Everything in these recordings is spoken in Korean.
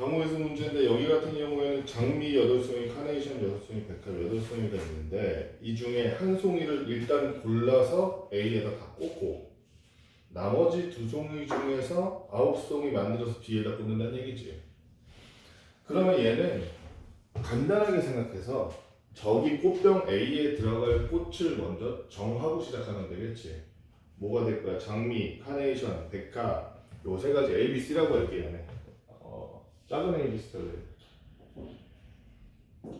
경우의 수 문제인데 여기 같은 경우에는 장미 8송이, 카네이션 6송이, 백합 8송이가 있는데 이 중에 한 송이를 일단 골라서 A에다 다 꽂고 나머지 2송이 중에서 9송이 만들어서 B에다 꽂는다는 얘기지. 그러면 얘는 간단하게 생각해서 저기 꽃병 A에 들어갈 꽃을 먼저 정하고 시작하면 되겠지. 뭐가 될 거야? 장미, 카네이션, 백합 요 세 가지 A, B, C라고 할게 얘네. 작은 A, B, C라고 해.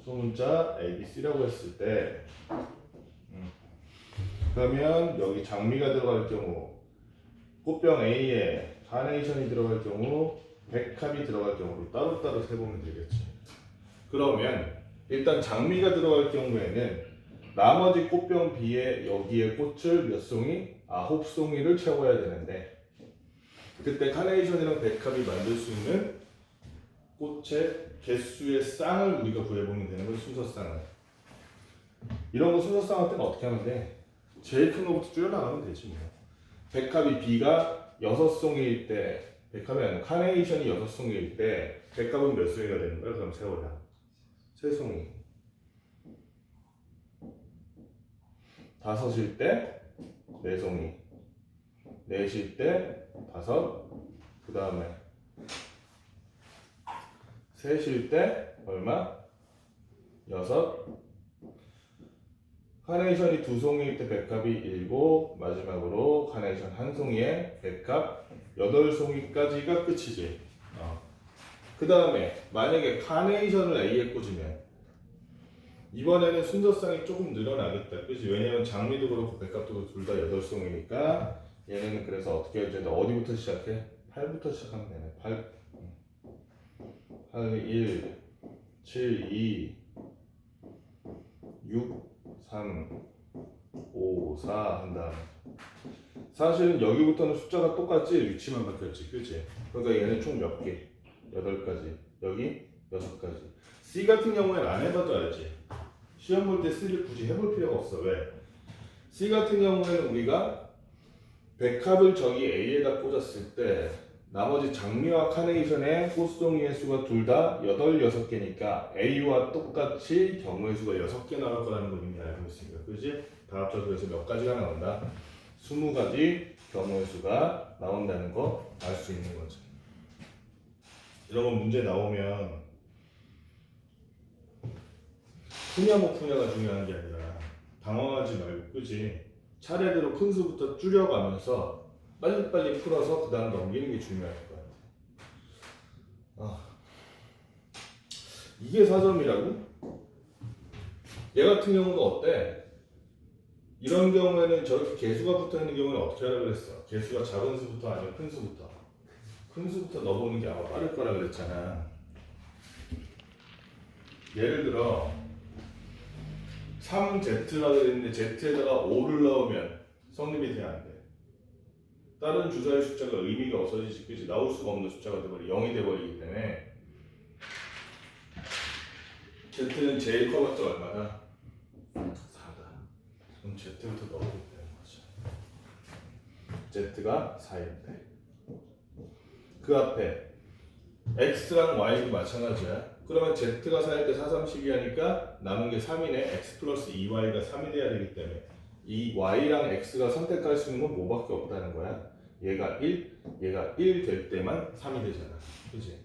소문자 A, B, C라고 했을 때 그러면 여기 장미가 들어갈 경우 꽃병 A에 카네이션이 들어갈 경우 백합이 들어갈 경우로 따로따로 세보면 되겠지. 그러면 일단 장미가 들어갈 경우에는 나머지 꽃병 B에 여기에 꽃을 몇 송이? 9송이를 채워야 되는데 그때 카네이션이랑 백합이 만들 수 있는 꽃의 개수의 쌍을 우리가 구해보면 되는 거야. 순서쌍을. 이런 거 순서쌍 할 때는 어떻게 하면 돼? 제일 큰 거부터 줄여나가면 되지 뭐. 백합이 B가 6송이일 때 백합이 아니라 카네이션이 6송이일 때 백합은 몇 송이가 되는 거야? 그럼 세워라. 3송이. 5일 때 4송이. 4일 때 5. 그 다음에 3일 때 얼마? 6. 카네이션이 2송이일 때 백합이 7. 마지막으로 카네이션 1송이에 백합 8송이까지가 끝이지. 그 다음에 만약에 카네이션을 A에 꽂으면 이번에는 순서쌍이 조금 늘어나겠다. 그치? 왜냐면 장미도 그렇고 백합도 그렇고 둘 다 8송이니까 얘는 그래서 어떻게 해야 돼? 어디부터 시작해? 8부터 시작하면 되네. 8, 1, 7, 2, 6, 3, 5, 4 한 다음 사실은 여기부터는 숫자가 똑같지 위치만 바뀌었지. 그치? 그러니까 얘는 총 몇 개? 8가지. 여기 6가지. C 같은 경우에는 안 해봐도 알지. 시험 볼 때 C를 굳이 해볼 필요가 없어. 왜? C 같은 경우에는 우리가 백합을 저기 A에다 꽂았을 때 나머지 장미와 카네이션의 꽃송이의 수가 둘 다 8, 6개니까 A와 똑같이 경우의 수가 6개 나올 거라는 걸 이미 알고 있으니까. 그지? 다 합쳐서 그래서 몇 가지가 나온다? 20가지 경우의 수가 나온다는 거 알 수 있는 거죠. 이런 거 문제 나오면 푸냐 못 푸냐가 중요한 게 아니라 당황하지 말고, 그지? 차례대로 큰 수부터 줄여가면서 빨리빨리 풀어서 그 다음 넘기는 게 중요할 것 같아. 이게 4점이라고? 얘 같은 경우도 어때? 이런 경우에는 저렇게 개수가 붙어있는 경우는 어떻게 하라고 그랬어? 개수가 작은 수부터 아니면 큰 수부터? 큰 수부터 넣어보는 게 아마 빠를 거라 그랬잖아. 예를 들어 3Z라고 했는데 Z에다가 5를 넣으면 성립이 돼야 안 돼. 다른 주사의 숫자가 의미가 없어지지. 그치? 나올 수가 없는 숫자가 돼버리 0이 돼버리기 때문에 Z는 제일 커봤자 얼마나? 4다. 그럼 Z부터 넣어보면 되는 거죠. Z가 4일 때. 그 앞에 X랑 Y도 마찬가지야. 그러면 Z가 4일 때 4, 3, 12 하니까 남은 게 3이네. X 플러스 2Y가 3이 돼야 되기 때문에 이 Y랑 X가 선택할 수 있는 건 뭐밖에 없다는 거야. 얘가 1, 얘가 1 될 때만 3이 되잖아. 그치?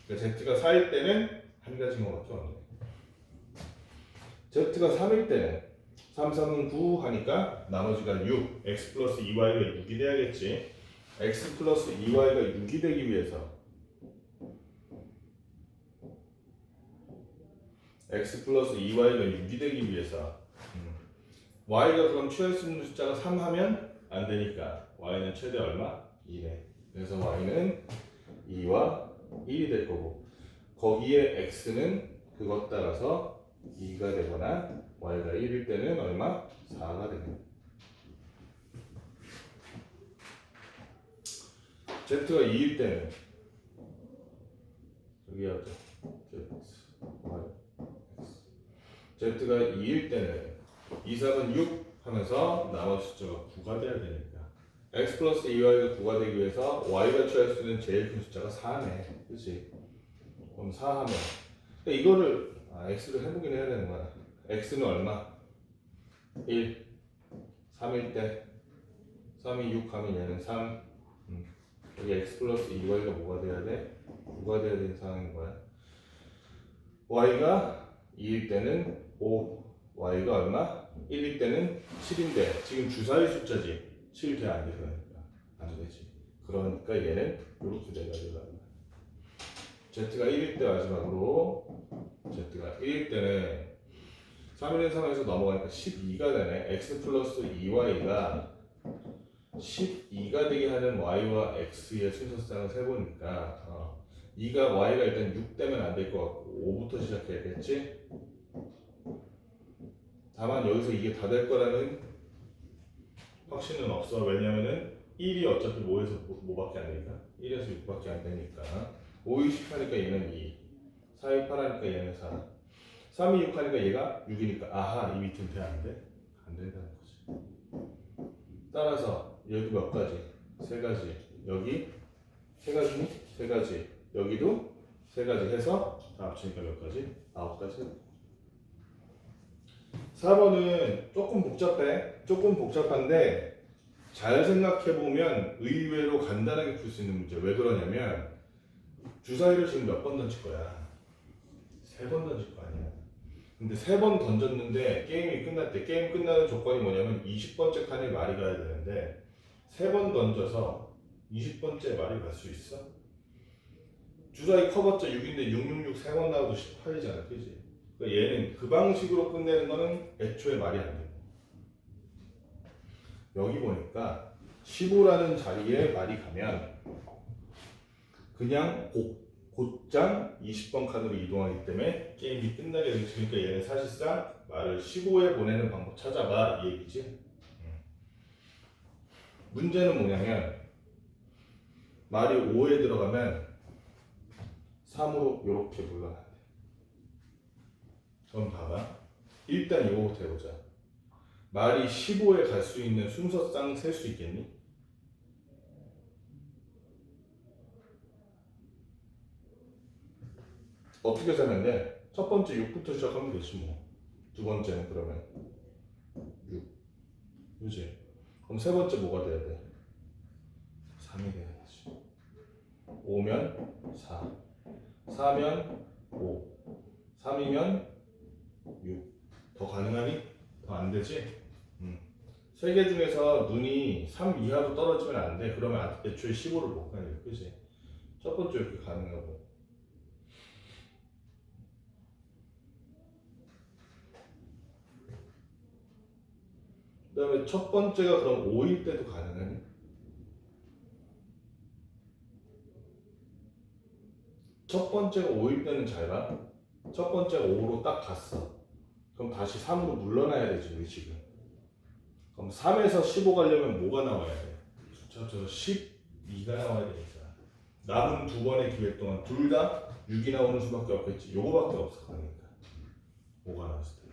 그러니까 Z가 4일 때는 한 가지인 것밖에 없네. Z가 3일 때는 3, 3은 9 하니까 나머지가 6, X 플러스 2Y가 6이 돼야겠지. X 플러스 2Y가 6이 되기 위해서 X 플러스 2Y가 6이 되기 위해서 Y가 그럼 취할 수 있는 숫자가 3 하면 안 되니까 Y는 최대 얼마? 2래. 그래서 Y는 2와 1이 될 거고 거기에 X는 그것 따라서 2가 되거나 Y가 1일 때는 얼마? 4가 되는 거야. Z가 2일 때는 여기 하죠. Z가 2일 때는 2, 3은 6 하면서 나머지 숫자가 9가 돼야 되니까 X 플러스 2Y가 9가 되기 위해서 Y가 취할 수 있는 제일 큰 숫자가 4네. 그치? 그럼 4 하면 그러니까 이거를 x를 해보긴 해야 되는 거야. x는 얼마? 1 3일 때 3이 6 하면 얘는 3 여기 x 플러스 2y가 뭐가 돼야 돼? 9가 돼야 되는 상황인 거야. y가 2일 때는 5 y가 얼마? 1일 때는 7인데 지금 주사위 숫자지 7 돼 안 돼? 그러니까 안 되지. 그러니까 얘는 이렇게 돼가지고 z가 1일 때 마지막으로 z가 1일 때는 3일의 상황에서 넘어가니까 12가 되네. x 플러스 2y가 12가 되게 하는 y와 x의 순서상을 세보니까 2가 y가 일단 6 되면 안 될 것 같고 5부터 시작해야겠지. 다만 여기서 이게 다 될 거라는 확신은 없어. 왜냐면은 1이 어차피 5에서 5밖에 안 되니까 1에서 6밖에 안 되니까 5, 2, 10 하니까 얘는 2 4, 2, 8 하니까 얘는 4 3, 2, 6 하니까 얘가 6이니까 아하 이 밑은 돼 안 돼? 안 된다는 거지. 따라서 여기 몇 가지? 세 가지. 여기 세 가지니? 세 가지. 여기도 세 가지 해서 다 합치니까 몇 가지? 9가지. 4번은 조금 복잡해. 조금 복잡한데 잘 생각해보면 의외로 간단하게 풀 수 있는 문제. 왜 그러냐면 주사위를 지금 몇 번 던질 거야? 3번 던질 거 아니야. 근데 3번 던졌는데 게임이 끝날 때 게임 끝나는 조건이 뭐냐면 20번째 칸에 말이 가야 되는데 3번 던져서 20번째 말이 갈 수 있어? 주사위 커봤자 6인데 666 3번 나와도 18이잖아, 그지? 그러니까 얘는 그 방식으로 끝내는 거는 애초에 말이 안 돼. 여기 보니까 15라는 자리에 말이 가면 그냥 곧장 20번 칸으로 이동하기 때문에 게임이 끝나게 되지. 그러니까 얘는 사실상 말을 15에 보내는 방법 찾아봐 이 얘기지. 문제는 뭐냐면 말이 5에 들어가면 3으로 이렇게 물러나야 돼. 그럼 봐봐. 일단 이거부터 해보자. 말이 15에 갈 수 있는 순서상 셀 수 있겠니? 어떻게 세면 돼? 첫 번째 6부터 시작하면 되지 뭐. 두 번째는 그러면 6. 그지? 그럼 세 번째 뭐가 돼야 돼? 3이 돼야 되지. 5면 4. 4면 5. 3이면 6. 더 가능하니? 더 안 되지? 세 개 중에서 눈이 3 이하로 떨어지면 안 돼. 그러면 애초에 15를 못 가요. 그지? 첫 번째 이렇게 가능하고. 그 다음에 첫 번째가 그럼 5일 때도 가능하니? 첫 번째가 5일 때는 잘 봐. 첫 번째가 5로 딱 갔어. 그럼 다시 3으로 물러나야 되지, 우리 지금. 그럼 3에서 15 가려면 뭐가 나와야 돼? 숫자 합쳐서 12가 나와야 되니까. 남은 두 번의 기회 동안 둘 다 6이 나오는 수밖에 없겠지. 요거밖에 없어, 그러니까. 5가 나왔을 때.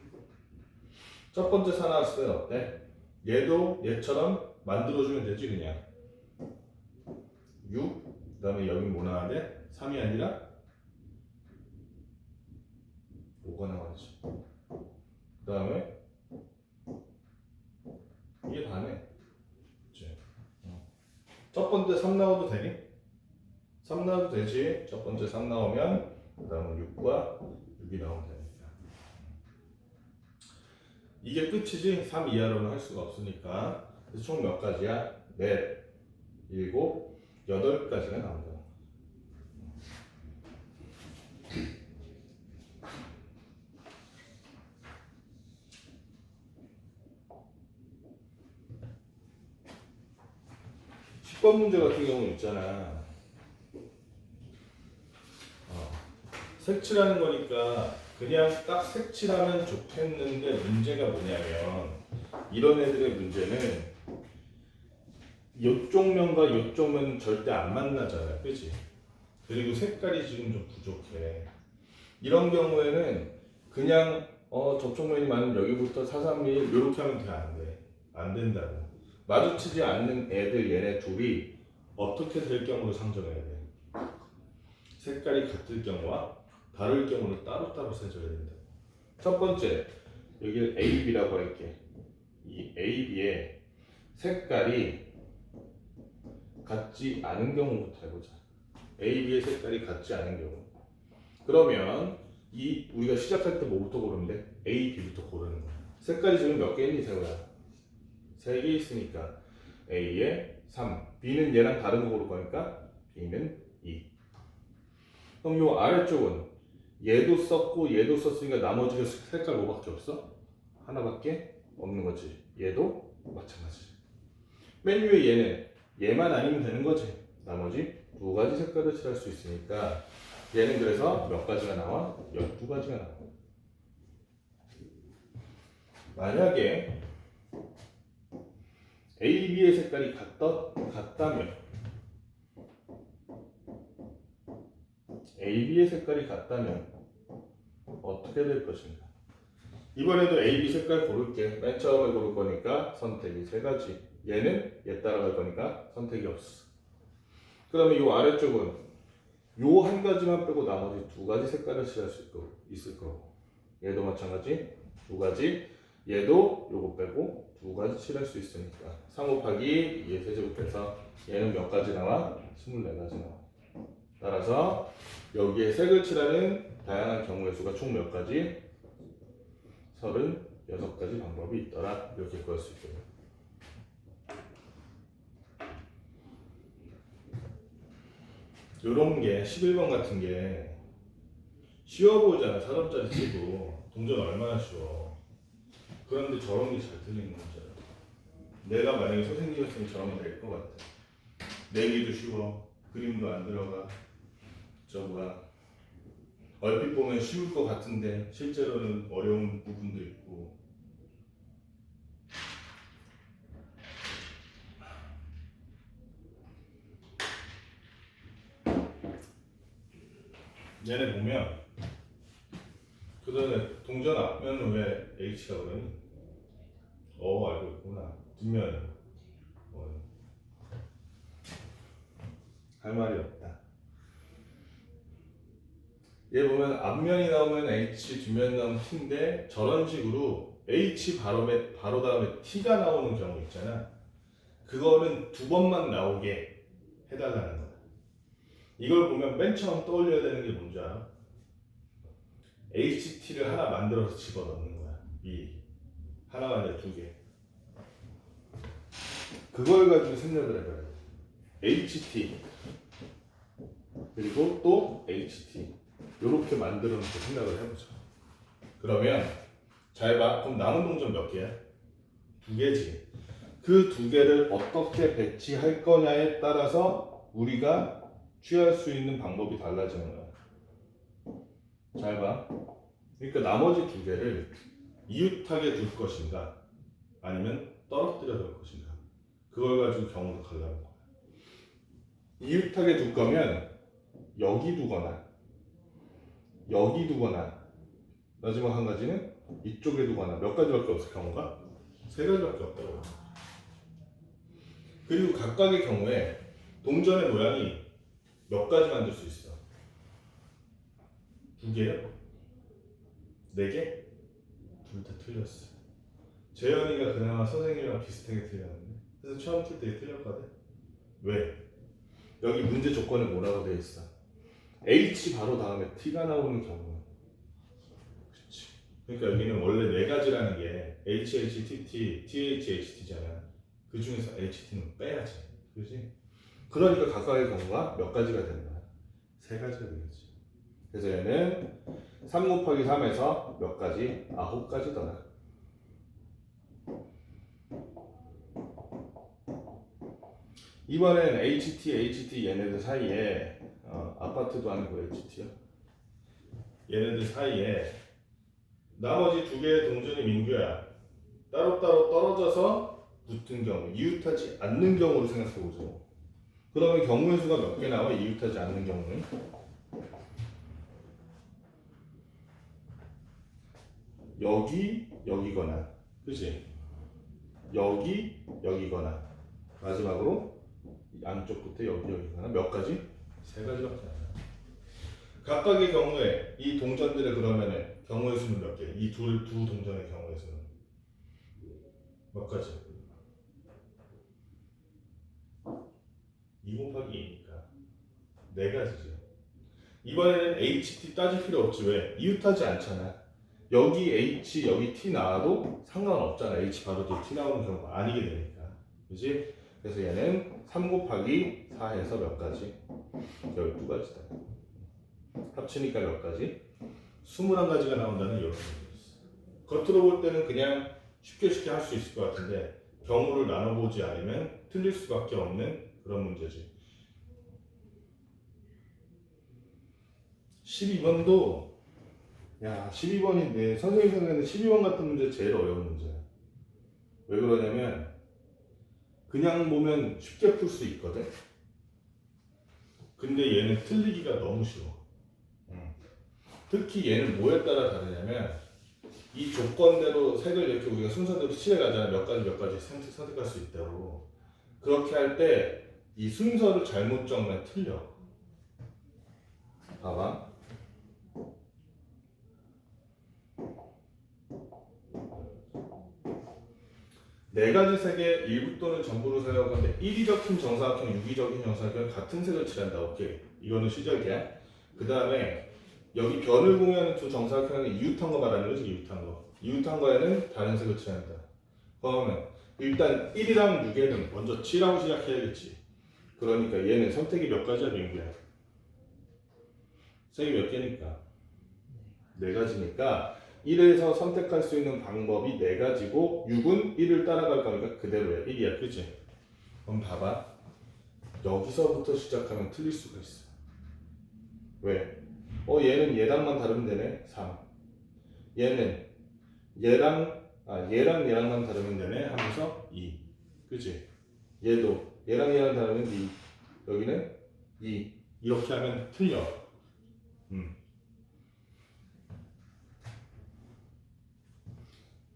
첫 번째 4 나왔을 때는 어때? 얘도 얘처럼 만들어주면 되지, 그냥. 6, 그 다음에 여기 뭐 나와야 돼? 3이 아니라 5가 나와야지. 그 다음에 이게 다네. 그치? 첫 번째 3 나와도 되니? 3 나와도 되지. 첫 번째 3 나오면 그 다음은 6과 6이 나오면 되니까. 이게 끝이지. 3 이하로는 할 수가 없으니까. 그래서 총 몇 가지야? 넷, 7, 8가지가 나온다. 번 문제 같은 경우는 있잖아. 색칠하는 거니까 그냥 딱 색칠하면 좋겠는데 문제가 뭐냐면 이런 애들의 문제는 이쪽 면과 이쪽 면 절대 안 만나잖아, 그치? 그리고 색깔이 지금 좀 부족해. 이런 경우에는 그냥 접촉면이 많은 여기부터 4, 3, 1 이렇게 하면 돼, 안 돼? 안 된다고. 마주치지 않는 애들 얘네 둘이 어떻게 될 경우를 상정해야 돼? 색깔이 같을 경우와 다를 경우는 따로따로 세줘야 된다. 첫 번째, 여기를 A, B라고 할게. 이 A, B의 색깔이 같지 않은 경우부터 해보자. A, B의 색깔이 같지 않은 경우. 그러면 이 우리가 시작할 때 뭐부터 고르면 돼? A, B부터 고르는 거야. 색깔이 지금 몇 개 있니, 세호야? 3개 있으니까 A에 3, B는 얘랑 다른 거 고를 거니까 B는 2. 그럼 요 아래쪽은 얘도 썼고 얘도 썼으니까 나머지가 색깔 뭐밖에 없어? 하나밖에 없는 거지. 얘도 마찬가지. 맨 위에 얘는 얘만 아니면 되는 거지. 나머지 두 가지 색깔을 칠할 수 있으니까 얘는 그래서 몇 가지가 나와? 12가지가 나와. 만약에 A, B의 색깔이 같다면 A, B의 색깔이 같다면 어떻게 될 것인가? 이번에도 A, B 색깔 고를게. 맨 처음에 고를 거니까 선택이 3가지. 얘는 얘 따라갈 거니까 선택이 없어. 그러면 이 아래쪽은 요 한 가지만 빼고 나머지 2가지 색깔을 칠할 수 있을 거고, 얘도 마찬가지 2가지, 얘도 요거 빼고 2가지 칠할 수 있으니까 3 곱하기 2의 세제곱해서 얘는 몇 가지 나와? 24가지 나와. 따라서 여기에 색을 칠하는 다양한 경우의 수가 총 몇 가지? 36가지 방법이 있더라. 이렇게 구할 수 있겠네요. 요런 게 11번 같은 게 쉬워 보이잖아. 4점짜리 치고 동전 얼마나 쉬워. 그런데 저런 게 잘 틀리는 거잖아. 내가 만약에 선생님이었으면 저러면 될 것 같아. 내기도 쉬워. 그림도 안 들어가. 저 뭐야, 얼핏 보면 쉬울 것 같은데 실제로는 어려운 부분도 있고. 얘네 보면 그 전에 동전 앞면은 왜 H가 그러니? 알고 있구나. 뒷면은 할 말이 없다. 얘 보면 앞면이 나오면 H, 뒷면이 나오면 T인데 저런 식으로 H 바로 다음에 T가 나오는 경우 있잖아. 그거는 2번만 나오게 해달라는 거야. 이걸 보면 맨 처음 떠올려야 되는 게 뭔지 알아? HT를 하나 만들어서 집어넣는 거야. 이 하나가 아니라 2개. 그걸 가지고 생각을 해봐야 돼. HT 그리고 또 HT 이렇게 만들어 놓고 생각을 해보자. 그러면 잘 봐. 그럼 남은 동전 몇 개야? 2개지. 그 2개를 어떻게 배치할 거냐에 따라서 우리가 취할 수 있는 방법이 달라지는 거야. 잘 봐. 그러니까 나머지 2개를 이웃하게 둘 것인가 아니면 떨어뜨려 둘 것인가, 그걸 가지고 경우를 가려는 거야. 이웃하게 둘 거면 여기 두거나 여기 두거나, 마지막 한 가지는 이쪽에 두거나. 몇 가지밖에 없을 경우가 3가지밖에 없다고. 그리고 각각의 경우에 동전의 모양이 몇 가지 만들 수 있어? 2개요? 4개? 둘 다 틀렸어. 재현이가 그나마 선생님이랑 비슷하게 틀렸는데, 그래서 처음 틀 때 틀렸거든. 왜? 여기 문제 조건에 뭐라고 되어 있어? H 바로 다음에 T가 나오는 경우. 그렇지. 그러니까 여기는 원래 4가지라는 게 HHTT, THHT잖아. 그 중에서 HT는 빼야지. 그렇지? 그러니까 각각의 경우가 몇 가지가 되는 거야? 3가지가 되겠지. 그래서 얘는 3 곱하기 3에서 몇 가지? 9가지더라. 이번엔 HT, HT 얘네들 사이에 아파트도 아니고 HT요. 얘네들 사이에 나머지 2개의 동전이 민규야 따로따로 떨어져서 붙은 경우, 이웃하지 않는 경우를 생각해보죠. 그러면 경우의 수가 몇 개 나와? 이웃하지 않는 경우는 여기, 여기거나, 그치? 여기, 여기거나, 마지막으로 안쪽 끝에 여기, 여기거나. 몇 가지? 3가지밖에 안 나와. 각각의 경우에 이 동전들의 그러면은 경우의 수는 몇 개? 이 두 동전의 경우의 수는 몇 가지? 2 곱하기 2니까 4가지죠. 이번에는 HT 따질 필요 없지. 왜? 이웃하지 않잖아. 여기 H, 여기 T 나와도 상관없잖아. H 바로 뒤에 T 나오는 경우가 아니게 되니까. 그지? 그래서 얘는 3 곱하기 4 해서 몇 가지? 12가지다. 합치니까 몇 가지? 21가지가 나온다는 이런 얘기였어. 겉으로 볼 때는 그냥 쉽게 할 수 있을 것 같은데 경우를 나눠보지 않으면 틀릴 수밖에 없는 그런 문제지. 12번도 12번인데 선생님 생각에는 12번 같은 문제 제일 어려운 문제야. 왜 그러냐면 그냥 보면 쉽게 풀 수 있거든. 근데 얘는 틀리기가 너무 쉬워. 특히 얘는 뭐에 따라 다르냐면 이 조건대로 색을 이렇게 우리가 순서대로 칠해가잖아. 몇 가지 선택할 수 있다고. 그렇게 할 때 이 순서를 잘못 정면 틀려. 봐봐. 네 가지 색의 일부 또는 전부를 사용하는데 1이적인 정사각형, 6이적인 정사각형 같은 색을 칠한다. 오케이. 이거는 시작이야. 그 다음에 여기 변을 공유하는 두 정사각형의 이웃한 거 말하는 거지. 이웃한 거. 이웃한 거에는 다른 색을 칠한다. 그러면 일단 1이랑 6에는 먼저 7하고 시작해야겠지. 그러니까 얘는 선택이 몇 가지야, 민구야? 색이 몇 개니까? 네 가지니까 1에서 선택할 수 있는 방법이 네 가지고 6은 1을 따라갈 거니까 그대로야. 1이야. 그치? 그럼 봐봐. 여기서부터 시작하면 틀릴 수가 있어. 왜? 얘는 얘랑만 다르면 되네. 3. 얘는 얘랑만 다르면 되네 하면서 2. 그치? 얘도 얘랑 다르면 2. 여기는 2. 이렇게 하면 틀려.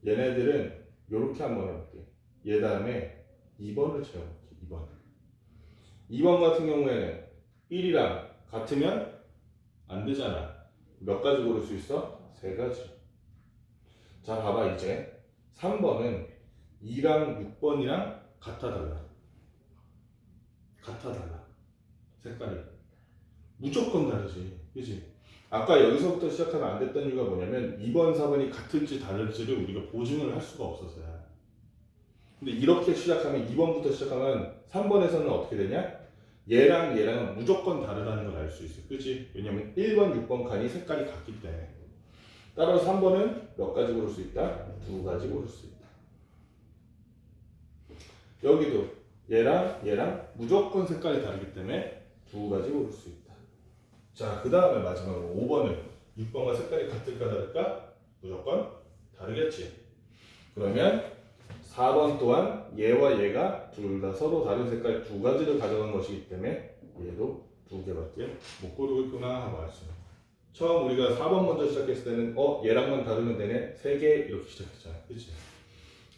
얘네들은 이렇게 한번 해볼게. 얘 다음에 2번을 채워볼게. 2번. 2번 같은 경우에는 1이랑 같으면 안 되잖아. 몇 가지 고를 수 있어? 3가지. 자, 봐봐. 이제 3번은 2랑 6번이랑 같아 달라. 색깔이. 무조건 다르지. 그치? 아까 여기서부터 시작하면 안 됐던 이유가 뭐냐면 2번, 4번이 같을지 다를지를 우리가 보증을 할 수가 없었어요. 근데 이렇게 시작하면 2번부터 시작하면 3번에서는 어떻게 되냐? 얘랑은 무조건 다르다는 걸 알 수 있어. 그치? 왜냐면 1번, 6번 칸이 색깔이 같기 때문에. 따라서 3번은 몇 가지 고를 수 있다? 2가지 고를 수 있다. 여기도 얘랑 무조건 색깔이 다르기 때문에 2가지 고를 수 있다. 자, 그 다음에 마지막으로 5번은 6번과 색깔이 같을까 다를까? 무조건 다르겠지. 그러면 4번 또한 얘와 얘가 둘 다 서로 다른 색깔 2가지를 가져간 것이기 때문에 얘도 2개밖에 못 고르고 있구나 하고 알 수 있는. 처음 우리가 4번 먼저 시작했을 때는 얘랑만 다르면 되네 3개 이렇게 시작했잖아. 그치?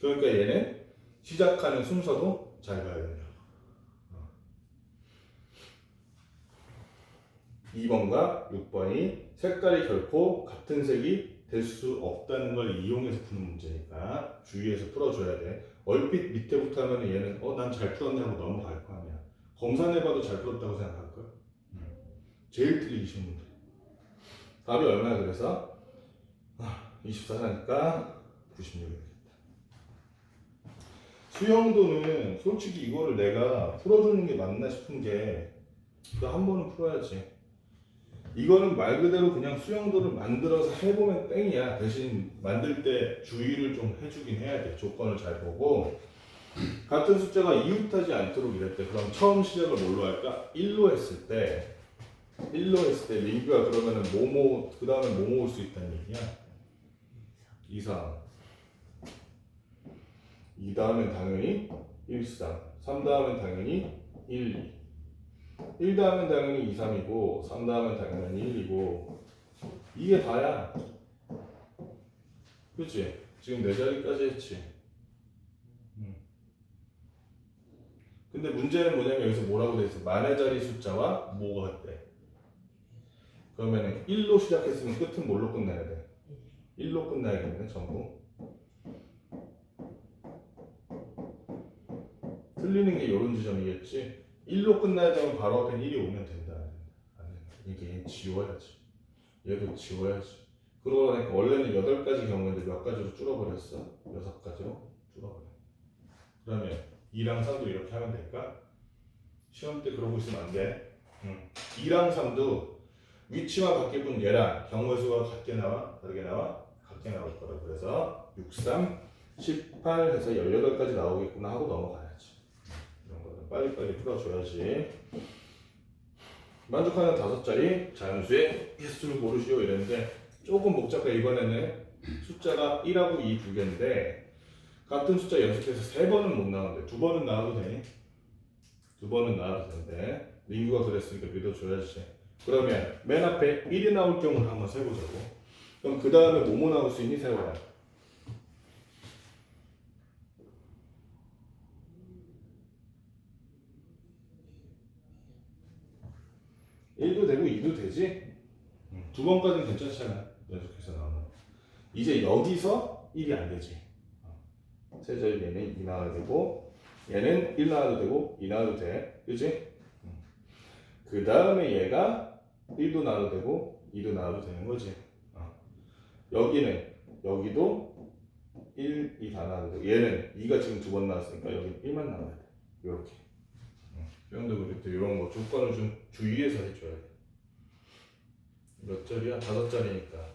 그러니까 얘는 시작하는 순서도 잘 봐야 된다. 2번과 6번이 색깔이 결코 같은 색이 될 수 없다는 걸 이용해서 푸는 문제니까 주의해서 풀어줘야 돼. 얼핏 밑에부터 하면 얘는 난 잘 풀었네 하고 넘어갈 거 아니야. 검사해봐도 잘 풀었다고 생각할걸? 제일 틀리기 쉬운 문제. 답이 얼마야 그래서? 24니까 96이 되겠다. 수영도는 솔직히 이거를 내가 풀어주는 게 맞나 싶은 게 너 한 번은 풀어야지. 이거는 말 그대로 그냥 수영도를 만들어서 해보면 땡이야. 대신 만들 때 주의를 좀 해주긴 해야 돼. 조건을 잘 보고 같은 숫자가 이웃하지 않도록 이랬대. 그럼 처음 시작을 뭘로 할까? 1로 했을 때 민규가 그러면은 뭐뭐 그 다음에 뭐뭐 올 수 있다는 얘기야. 2, 3 2 다음엔 당연히 1, 3 3 다음엔 당연히 1, 2 1 다음엔 당연히 2, 3이고 3 다음엔 당연히 1이고 이게 다야. 그치? 지금 4자리까지 했지. 근데 문제는 뭐냐면 여기서 뭐라고 돼 있어? 만의 자리 숫자와 뭐가 같대? 그러면은 1로 시작했으면 끝은 뭘로 끝내야 돼? 1로 끝나야겠네 전부. 틀리는 게 이런 지점이겠지. 1로 끝나야 되면 바로 앞에 1이 오면 된다. 안 된다. 이게 지워야지. 얘도 지워야지. 그러고 나니까 원래는 8가지 경우인데 몇 가지로 줄어버렸어? 6가지로 줄어버려. 그러면 2랑 3도 이렇게 하면 될까? 시험 때 그러고 있으면 안 돼. 2랑 3도 위치만 바뀔 뿐 얘랑 경우의 수가 같게 나와? 다르게 나와? 같게 나올 거라. 그래서 6, 3, 18 해서 18가지 나오겠구나 하고 넘어가야지. 이런 거는 빨리빨리 풀어줘야지. 만족하는 5자리 자연수의 개수를 고르시오 이랬는데 조금 복잡해. 이번에는 숫자가 1하고 2 두 개인데 같은 숫자 연속해서 3번은 못 나오는데 2번은 나와도 되니? 2번은 나와도 되는데 민규가 그랬으니까 믿어줘야지. 그러면 맨 앞에 1이 나올 경우를 한번 세보자고. 그럼 그 다음에 뭐뭐 나올 수 있니? 세워야 1도 되고 2도 되지? 2번까지는 괜찮잖아. 연속해서 나오면. 이제 여기서 1이 안 되지. 세 자리 얘는 2 나와도 되고 얘는 1 나와도 되고 2 나와도 돼. 그치? 그 다음에 얘가 1도 나와도 되고 2도 나와도 되는 거지. 여기도 1, 2 다 나와도 되고 얘는 2가 지금 2번 나왔으니까 여기 1만 나와야 돼. 요렇게. 형도 그때 이런 거 조건을 좀 주의해서 해줘야 돼. 몇 자리야? 5자리니까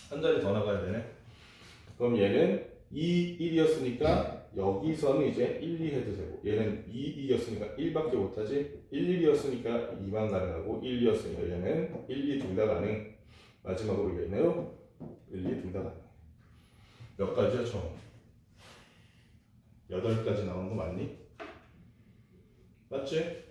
한 자리 더 나가야 되네. 그럼 얘는 2, 1이었으니까 여기서는 이제 1, 2 해도 되고 얘는 2, 2였으니까 1밖에 못하지. 1, 1이었으니까 2만 가능하고 1, 2였으니까 얘는 1, 2 둘 다 가능. 마지막으로 얘는 1, 2 둘 다 가능. 몇 가지야 총? 8가지 나오는 거 맞니? 맞지?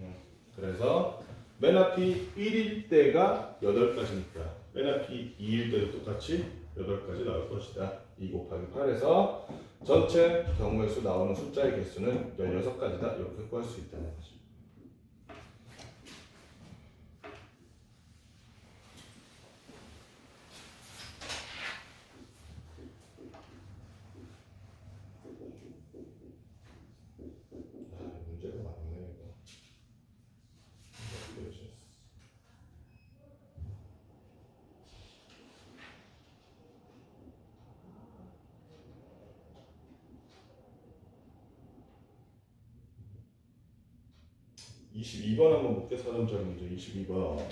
그래서 맨 앞이 1일 때가 8가지니까 맨 앞이 2일 때도 똑같이 8가지 나올 것이다. 2 곱하기 8에서 전체 경우의 수 나오는 숫자의 개수는 16가지다. 이렇게 구할 수 있다는 거지. 문제가 많네 이거. 22번 한번 볼게. 사람짜리 문제 22번.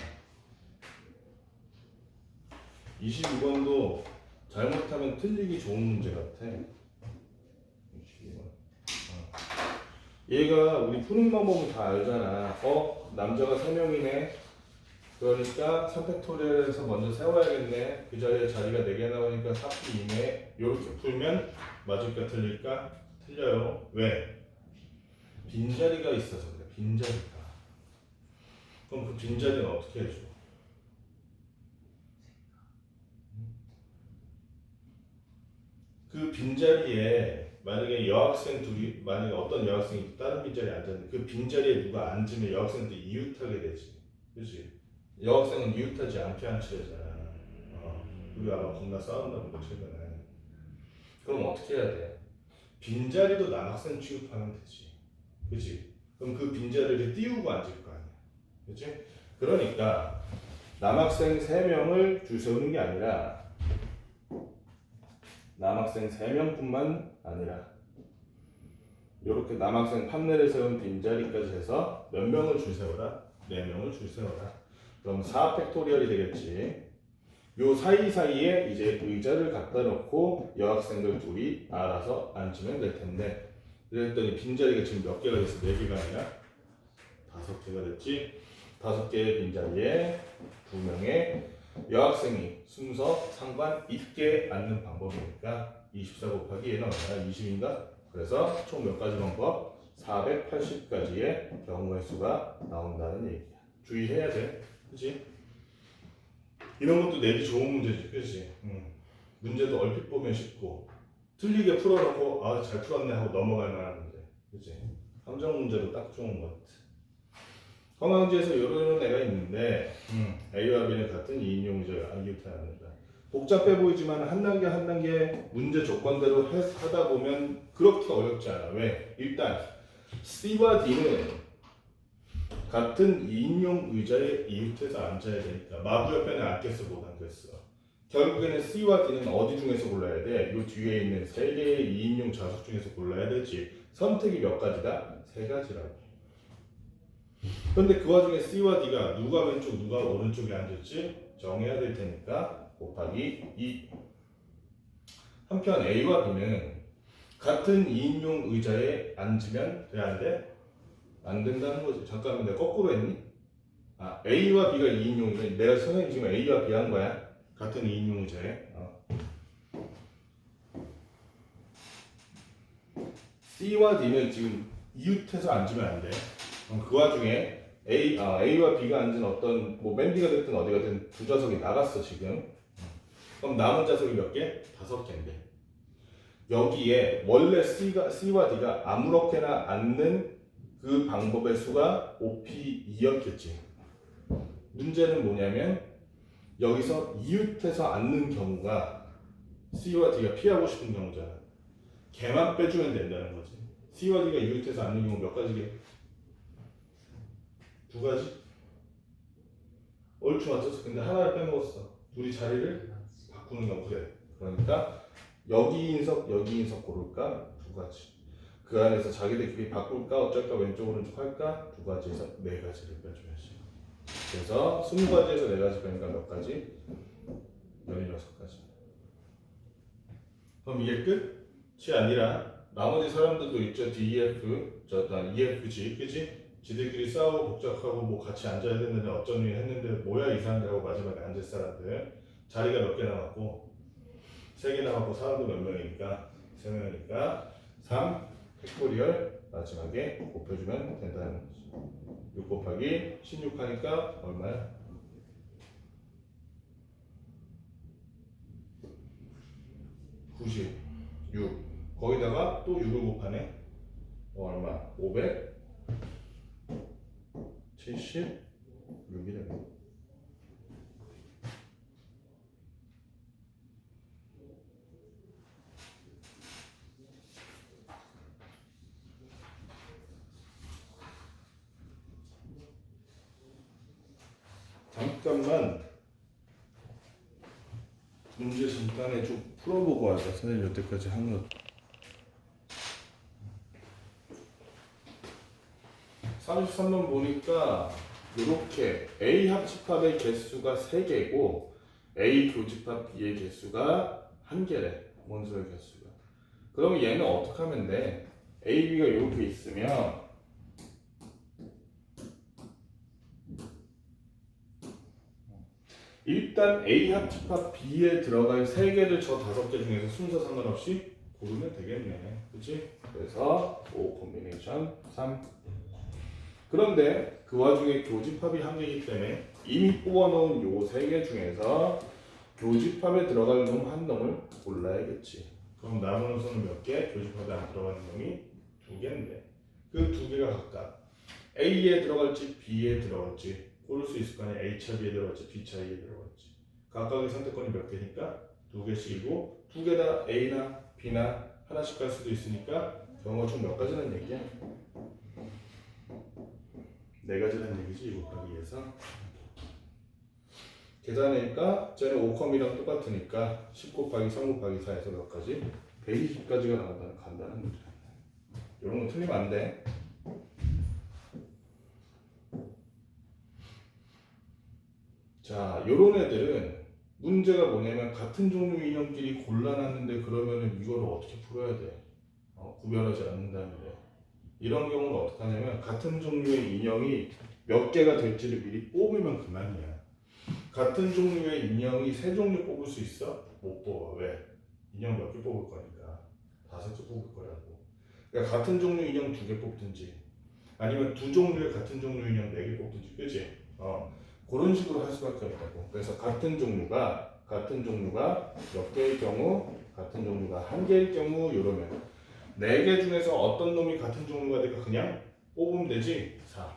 22번도 잘못하면 틀리기 좋은 문제 같아. 22번. 얘가 우리 푸는 방법은 다 알잖아. 남자가 3명이네. 그러니까 3팩토리얼에서 먼저 세워야겠네. 그 자리에 자리가 4개 나오니까 4p 2네. 이렇게 풀면 맞을까 틀릴까? 틀려요. 왜? 빈자리가 있어서 그래. 빈자리가. 그럼 그 빈자리는 어떻게 해줘? 그 빈자리에 만약에 여학생 둘이 만약에 어떤 여학생이 다른 빈자리에 앉았는데 그 빈자리에 누가 앉으면 여학생도 이웃하게 되지. 그렇지? 여학생은 이웃하지 않게 앉히려잖아. 우리 아마 겁나 싸운다 본거 최근에. 그럼 어떻게 해야 돼? 빈자리도 남학생 취급하면 되지. 그렇지? 그럼 그 빈자리를 띄우고 앉을 거 아니야. 그렇지? 그러니까 남학생 3명을 줄 세우는 게 아니라 남학생 3명뿐만 아니라 이렇게 남학생 판넬에 세운 빈자리까지 해서 몇 명을 줄 세워라? 4명을 줄 세워라. 그럼 4팩토리얼이 되겠지. 요 사이사이에 이제 의자를 갖다 놓고 여학생들 둘이 알아서 앉으면 될 텐데 그랬더니 빈자리가 지금 몇 개가 됐어? 4개가 아니라 5개가 됐지. 5개의 빈자리에 2명의 여학생이 순서 상관 있게 앉는 방법이니까 24 곱하기 얘는 얼마야? 20인가? 그래서 총 몇 가지 방법? 480가지의 경우의 수가 나온다는 얘기야. 주의해야 돼. 그치? 이런 것도 내기 좋은 문제지. 그치? 문제도 얼핏 보면 쉽고 틀리게 풀어놓고 잘 풀었네 하고 넘어갈 만한 문제. 그치? 함정 문제도 딱 좋은 것 같아. 형광지에서 이런 애가 있는데 A와 B는 같은 2인용 의자가 이웃해 납니다. 복잡해 보이지만 한 단계 한 단계 문제 조건대로 하다 보면 그렇게 어렵지 않아. 왜? 일단 C와 D는 같은 2인용 의자에 이웃해서 앉아야 되니까 마부 옆에는 앉겠어 못 앉겠어. 결국에는 C와 D는 어디 중에서 골라야 돼? 이 뒤에 있는 세 개의 2인용 좌석 중에서 골라야 되지. 선택이 몇 가지다? 세 가지라고. 근데 그 와중에 C와 D가 누가 왼쪽 누가 오른쪽에 앉을지 정해야 될 테니까 곱하기 2. 한편 A와 B는 같은 2인용 의자에 앉으면 돼? 안 돼? 안 된다는 거지. 잠깐만 내가 거꾸로 했니? 아, A와 B가 2인용이면 내가 선생님 지금 A와 B 한 거야. 같은 2인용 의자에. C와 D는 지금 이웃해서 앉으면 안 돼. 그 와중에 A와 B가 앉은 어떤 뭐 맨디가 됐든 어디가 됐든 두 좌석이 나갔어 지금. 그럼 남은 좌석이 몇 개? 5개인데. 여기에 원래 C와 D가 아무렇게나 앉는 그 방법의 수가 OP2였겠지. 문제는 뭐냐면 여기서 이웃해서 앉는 경우가 C와 D가 피하고 싶은 경우잖아. 걔만 빼주면 된다는 거지. C와 D가 이웃해서 앉는 경우 몇 가지게? 두 가지? 얼추 맞췄어. 근데 하나를 빼먹었어. 둘이 자리를 바꾸는 경우 그래. 그러니까 여기 인석 고를까? 두 가지. 그 안에서 자기들끼리 바꿀까 어쩔까 왼쪽 오른쪽 할까? 두 가지에서 네 가지를 빼줘야지. 그래서 20가지에서 네 가지 빼니까 몇 가지? 16가지. 그럼 이게 끝이 아니라 나머지 사람들도 있죠. DEF, EFG, 그지? 지들끼리 싸우고 복잡하고 뭐 같이 앉아야 되는데 어쩐 일 했는데 뭐야 이 사람들하고 마지막에 앉을 사람들 자리가 몇 개 남았고 3개 남았고 사람도 몇 명이니까 3명이니까 3 팩토리얼 마지막에 곱해주면 된다는 거지. 6 곱하기 16 하니까 얼마야? 96 거기다가 또 6을 곱하네. 얼마? 576이네. 잠깐만 문제 잠깐에 좀 풀어보고 하자. 선생님 여태까지 한 거 33번 보니까 이렇게 A 합집합의 개수가 3개고 A 교집합 B의 개수가 1개래. 원소의 개수가. 그럼 얘는 어떻게 하면 돼? A, B가 이렇게 있으면 일단 A 합집합 B에 들어갈 3개를 저 5개 중에서 순서 상관없이 고르면 되겠네. 그치? 그래서 5 콤비네이션 3. 그런데 그 와중에 교집합이 1개이기 때문에 이미 뽑아놓은 요 3개 중에서 교집합에 들어갈 놈 한 놈을 골라야겠지. 그럼 남은 수는 몇 개? 교집합에 안 들어가는 놈이 2개인데 그 2개가 각각 A에 들어갈지 B에 들어갈지 고를 수 있을 거 아니야. A차 B에 들어갈지 B차 A에 들어갈지 각각의 선택권이 몇 개니까 2개씩이고 2개 다 A나 B나 하나씩 갈 수도 있으니까 경우가 총 몇 가지라는 얘기야? 4가지라는 얘기지. 이거 곱하기 위해서 계산하니까 쟤는 5컴이랑 똑같으니까 10 곱하기 3 곱하기 4에서 몇 가지? 120가지가 나온다는 간단한 문제. 이런 거 틀리면 안 돼. 자, 요런 애들은 문제가 뭐냐면 같은 종류 인형끼리 골라놨는데 그러면은 이거를 어떻게 풀어야 돼? 구별하지 않는다는 게. 이런 경우는 어떻게 하냐면 같은 종류의 인형이 몇 개가 될지를 미리 뽑으면 그만이야. 같은 종류의 인형이 3종류 뽑을 수 있어? 못 뽑아. 왜? 인형 몇 개 뽑을 거니까 5개 뽑을 거라고. 그러니까 같은 종류 인형 2개 뽑든지 아니면 두 종류의 같은 종류 인형 4개 뽑든지, 그치? 그런 식으로 할 수밖에 없다고. 그래서 같은 종류가 몇 개일 경우, 같은 종류가 1개일 경우 이러면 4개 중에서 어떤 놈이 같은 종류가 될까 그냥 뽑으면 되지. 4.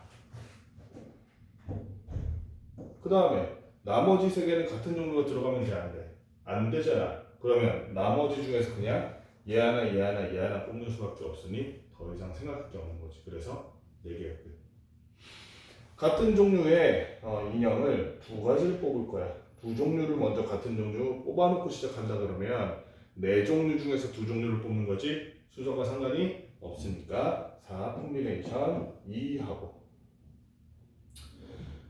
그 다음에 나머지 세 개는 같은 종류가 들어가면 돼, 안 돼? 안 되잖아. 그러면 나머지 중에서 그냥 얘 하나, 얘 하나, 얘 하나 뽑는 수밖에 없으니 더 이상 생각할 게 없는 거지. 그래서 4개가 끝. 같은 종류의 인형을 두 가지를 뽑을 거야. 두 종류를 먼저 같은 종류 뽑아놓고 시작한다 그러면 네 종류 중에서 두 종류를 뽑는 거지 순서가 상관이 없으니까 4 콤비네이션 2 하고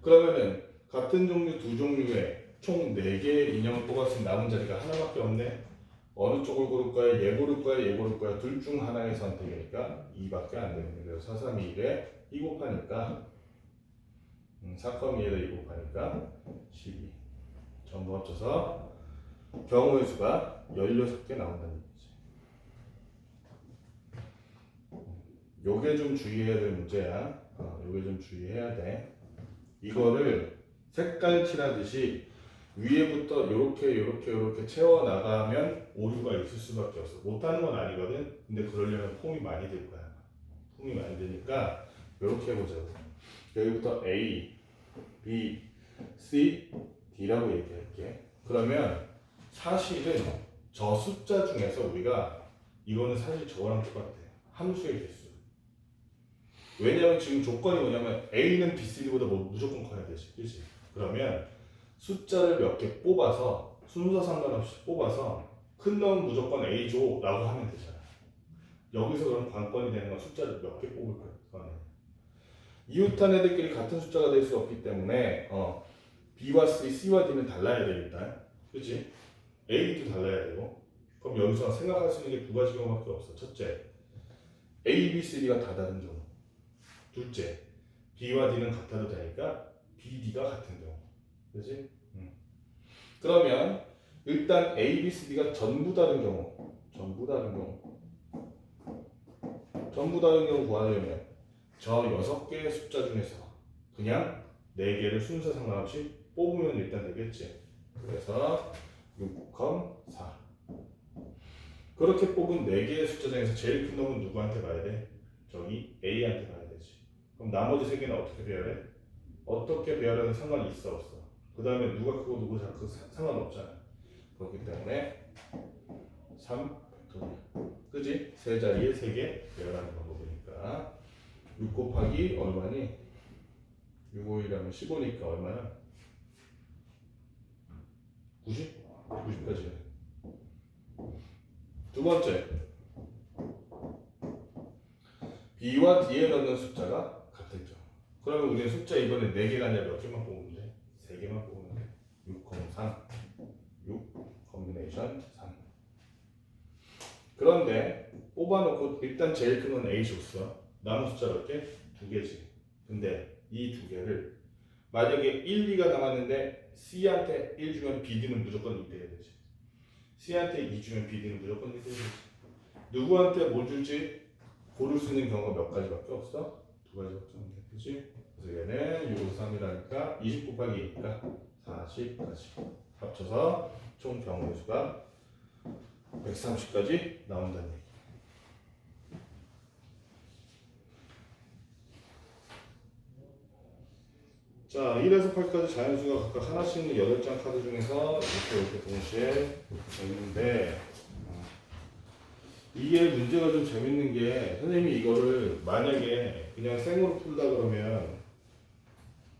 그러면은 같은 종류 두 종류의 총 4개의 인형을 뽑았으면 남은 자리가 하나밖에 없네. 어느 쪽을 고를 거야? 얘 고를 거야? 얘 고를 거야? 둘 중 하나의 선택이니까 2밖에 안 되는 거예요. 4, 3, 2에 2 곱하니까 4, 2에다 2 곱하니까 12 전부 합쳐서 경우의 수가 16개 나온다는 얘기지. 요게 좀 주의해야 될 문제야. 요게 좀 주의해야 돼. 이거를 색깔 칠하듯이 위에부터 요렇게 채워 나가면 오류가 있을 수밖에 없어. 못하는 건 아니거든. 근데 그러려면 폼이 많이 들 거야. 폼이 많이 드니까 요렇게 해보자고. 여기부터 A, B, C, D라고 얘기할게. 그러면 사실은 저 숫자 중에서 우리가 이거는 사실 저거랑 똑같아. 함수의 개수. 왜냐면 지금 조건이 뭐냐면 A는 B, C, D보다 무조건 커야 되지. 그치? 그러면 숫자를 몇 개 뽑아서 순서 상관없이 뽑아서 큰 놈은 무조건 A 줘 라고 하면 되잖아. 여기서 그럼 관건이 되는 건 숫자를 몇 개 뽑을 거야. 이웃한 애들끼리 같은 숫자가 될 수 없기 때문에 B와 C, C와 D는 달라야 돼 일단. 그치? A도 달라야 되고 그럼 여기서 생각할 수 있는 게 두 가지 경우밖에 없어. 첫째, A, B, C, D가 다 다른 경우. 둘째, B와 D는 같아도 되니까 B, D가 같은 경우. 그치? 그러면 일단 A, B, C, D가 전부 다른 경우 구하려면 저 6개의 숫자 중에서 그냥 4개를 순서 상관없이 뽑으면 일단 되겠지. 그래서 6, 4 그렇게 뽑은 4개의 숫자 중에서 제일 큰 놈은 누구한테 가야 돼? 저기 A한테 가야 되지. 그럼 나머지 3개는 어떻게 배열해? 어떻게 배열하는 상관이 있어 없어? 그 다음에 누가 크고 누구 작고 상관없잖아. 그렇기 때문에 3 팩토리얼. 그지? 세 자리에 3개 배열하는 방법이니까 6 곱하기 얼마니? 6, 5, 1하면 15니까 얼마야? 90? 90까지. 두 번째, B와 D에 넣는 숫자가 같은 점. 그러면 우리는 숫자 이번에 4개가 아니라 몇 개만 뽑으면 돼? 3개만 뽑으면 돼. 6, 3, 6, 콤비네이션 3. 그런데 뽑아놓고 일단 제일 큰 건 A 줬어. 남은 숫자 몇 개? 2개지. 근데 이 2개를 만약에 1, 2가 남았는데 C한테 1 주면 BD는 무조건 2 돼야 되지. C한테 2 주면 BD는 무조건 2 돼야 되지. 누구한테 뭘 줄지 고를 수 있는 경우가 몇 가지밖에 없어? 2가지밖에 없네. 그치? 그래서 얘는 6, 3이라니까 20 곱하기 2니까 40까지 합쳐서 총 경우의 수가 130까지 나온다는 얘기. 자, 1에서 8까지 자연수가 각각 하나씩 있는 8장 카드 중에서 이렇게 동시에 있는데 이게 문제가 좀 재밌는 게 선생님이 이거를 만약에 그냥 생으로 풀다 그러면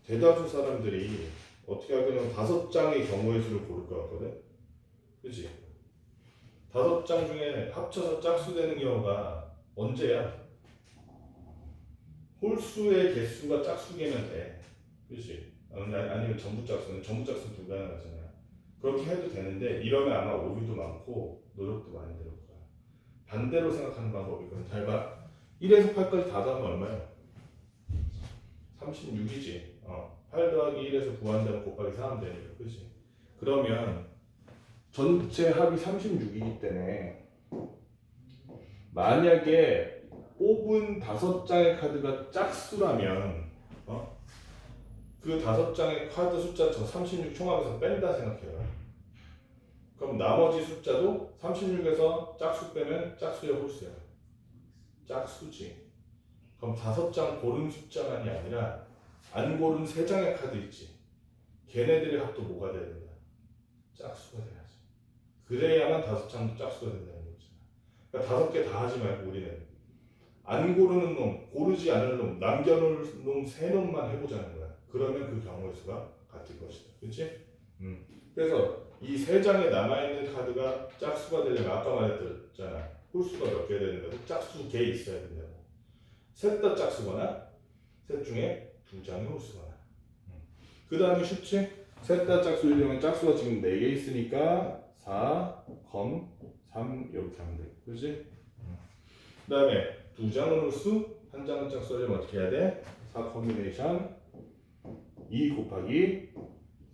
대다수 사람들이 어떻게 하냐면 5장의 경우의 수를 고를 것 같거든. 그치? 5장 중에 합쳐서 짝수되는 경우가 언제야? 홀수의 개수가 짝수개면 돼. 그치? 아니면 전부 짝수는 전부 짝수 2가 나잖아. 그렇게 해도 되는데 이러면 아마 오류도 많고 노력도 많이 들을 거야. 반대로 생각하는 방법이거든. 잘 봐. 1에서 8까지 다 더하면 얼마야? 36이지. 8 더하기 1에서 9 한다면 곱하기 4 하면 되니까. 그치? 그러면 전체 합이 36이기 때문에 만약에 뽑은 5장의 카드가 짝수라면 그 5장의 카드 숫자 저 36 총합에서 뺀다 생각해요. 그럼 나머지 숫자도 36에서 짝수 빼면 짝수야 홀수야? 짝수지. 그럼 5장 고른 숫자만이 아니라 안 고른 3장의 카드 있지. 걔네들의 합도 뭐가 돼야 된다? 짝수가 돼야지. 그래야만 다섯 창도 짝수가 된다는 거잖아. 그러니까 5개 다 하지 말고 우리는 안 고르는 놈, 고르지 않을 놈, 남겨놓을 놈 3놈만 해보자는 거야. 그러면 그 경우의 수가 같을 것이다. 그렇지? 그래서 이 3장에 남아있는 카드가 짝수가 되려면 아까 말했잖아. 홀수가 몇 개 되는데도 짝수 개 있어야 된다고. 셋 다 짝수거나 셋 중에 2장이 홀수거나. 그 다음에 쉽지? 셋 다 짝수이려면 짝수가 지금 4개 있으니까 4, 3 이렇게 하면 돼. 그렇지? 그 다음에 2장은 홀수, 1장은 짝수 하려면 어떻게 해야 돼? 4 커뮤니케이션 2 곱하기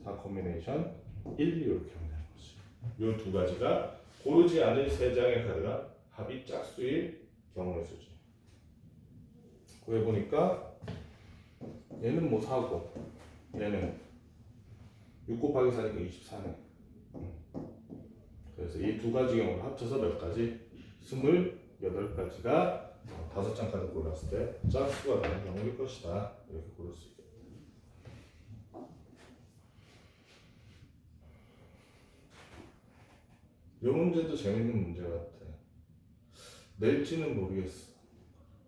4 커뮤니케이션 1 이렇게 하면 되는 거지. 이 두 가지가 고르지 않을 3장의 카드가 합이 짝수일 경우의 수지. 구해보니까 얘는 뭐 4고 얘는 6 곱하기 4니까 24네. 그래서 이 두 가지 경우를 합쳐서 몇 가지? 28가지가 5장 카드 골랐을 때 짝수가 나는 경우일 것이다. 이렇게 고를 수 있겠다. 이 문제도 재밌는 문제 같아. 낼지는 모르겠어.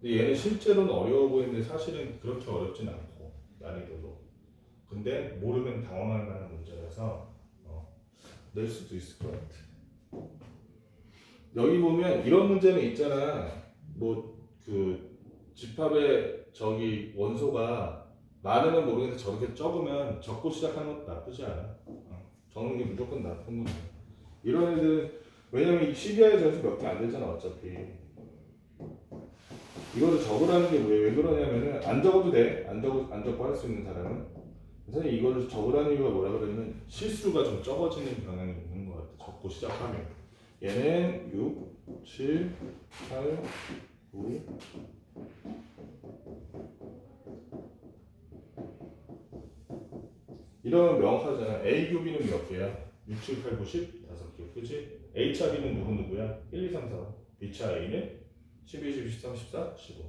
근데 얘는 실제로는 어려워 보이는데 사실은 그렇게 어렵진 않고 난이도도. 근데 모르면 당황할 만한 문제라서 낼 수도 있을 것 같아. 여기 보면 이런 문제는 있잖아. 뭐 그 집합의 저기 원소가 많으면 모르겠는데 저렇게 적으면 적고 시작하는 것도 나쁘지 않아. 적는 게 무조건 나쁜 거야. 이런 애들은 왜냐면 이 시리아의 전수 몇 개 안 되잖아 어차피. 이거를 적으라는 게 왜 그러냐면은 안 적어도 돼. 안 적고 할 수 있는 사람은. 선생님 이거를 적으라는 이유가 뭐라 그러냐면 실수가 좀 적어지는 경향이 있는 것 같아. 적고 시작하면. 얘는 6, 7, 8, 9 이러면 명확하잖아. A 교비는 몇 개야? 6, 7, 8, 9, 10? 5개. 그치? A차 B는 누구야? 1, 2, 3, 4, 5. B차 A는 12, 12, 13, 14, 15.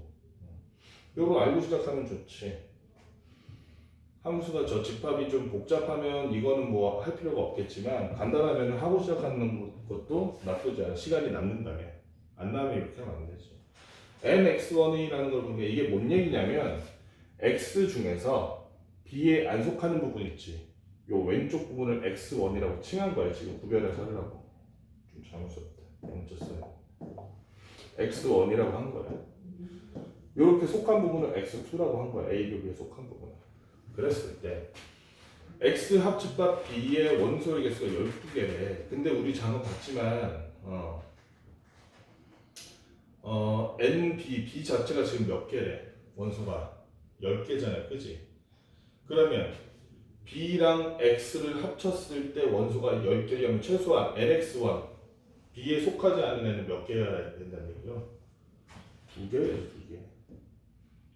요거 알고 시작하면 좋지. 함수가 저 집합이 좀 복잡하면 이거는 뭐 할 필요가 없겠지만 간단하면 하고 시작하는 것도 나쁘지 않아. 시간이 남는다면. 안 나면 이렇게 하면 안 되지. nx1이라는 걸 보면 이게 뭔 얘기냐면 x 중에서 b에 안 속하는 부분 있지. 요 왼쪽 부분을 x1이라고 칭한 거야. 지금 구별해서 하려고. 좀 잘못 썼다. 잘못 썼어요. x1이라고 한 거야. 요렇게 속한 부분을 x2라고 한 거야. a 교비에 속한 부분을. 그랬을 때 x 합집합 b의 원소의 개수가 12개래. 근데 우리 장은 봤지만 b 자체가 지금 몇 개래? 원소가 10개잖아요. 그지? 그러면 b랑 x를 합쳤을 때 원소가 10개려면 최소한 nx1 b에 속하지 않은 애는 몇 개여야 된다는 얘기죠? 2개여야지. 2개.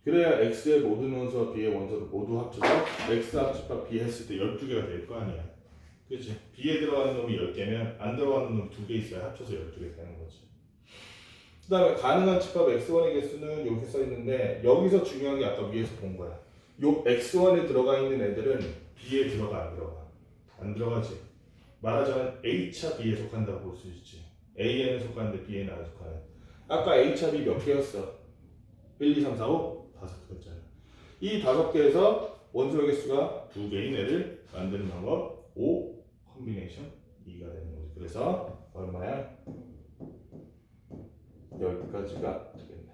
그래야 x의 모든 원소와 b의 원소를 모두 합쳐서 x 합집합 b 했을 때 12개가 될 거 아니야. 그치? b에 들어가는 놈이 10개면 안 들어가는 놈이 2개 있어야 합쳐서 12개 되는 거지. 그 다음에 가능한 집합 x1의 개수는 이렇게 써있는데 여기서 중요한 게 아까 위에서 본 거야. 요 x1에 들어가 있는 애들은 b에 들어가 안 들어가? 안 들어가지. 말하자면 a차 b에 속한다고 볼 수 있지. a에는 속하는데 b에는 안 속하는. 아까 a차 b 몇 개였어? 1, 2, 3, 4, 5? 5개였잖아. 이 5개에서 원소의 개수가 2개인 애를 만드는 방법 5 콤비네이션 2가 되는 거지. 그래서 얼마야? 10가지가 되겠네.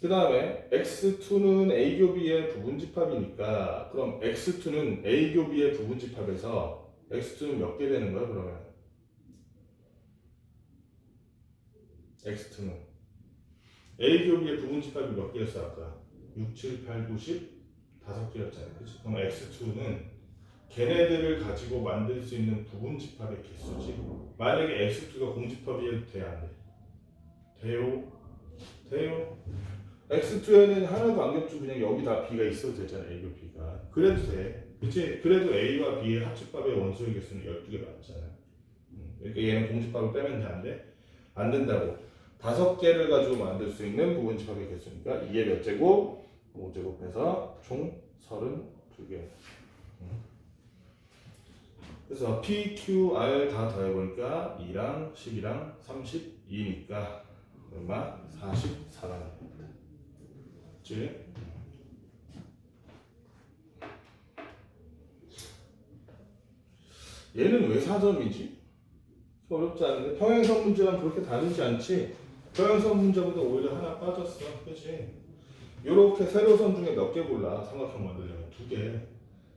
그 다음에 x2는 a 교비의 부분집합이니까 그럼 x2는 a 교비의 부분집합에서 x2는 몇 개 되는 거야 그러면? x2는 a 교비의 부분집합이 몇 개였어 아까? 6, 7, 8, 9, 10 5개였잖아요. 그치? 그럼 x2는 걔네들을 가지고 만들 수 있는 부분집합의 개수지. 만약에 x2가 공집합이 돼 안 돼? 돼요? 돼요? x2에는 하나도 안 겹치고 그냥 여기 다 b가 있어도 되잖아. a 교 b가. 그래도 돼. 그치? 그래도 a와 b의 합집합의 원소의 개수는 12개 맞잖아. 그러니까 얘는 공집합을 빼면 돼 안 돼? 안 된다고. 5개를 가지고 만들 수 있는 부분집합의 개수니까 이게 몇 제곱? 5제곱해서 총 32 두 개. 그래서 P, Q, R 다 더해보니까 2랑 12랑 32니까 얼마? 44가 됩니다. 그치? 얘는 왜 4점이지? 어렵지 않은데 평행선 문제랑 그렇게 다르지 않지? 평행선 문제보다 오히려 하나 빠졌어. 그치? 요렇게 세로선 중에 몇 개 골라 삼각형 만들려면 2개.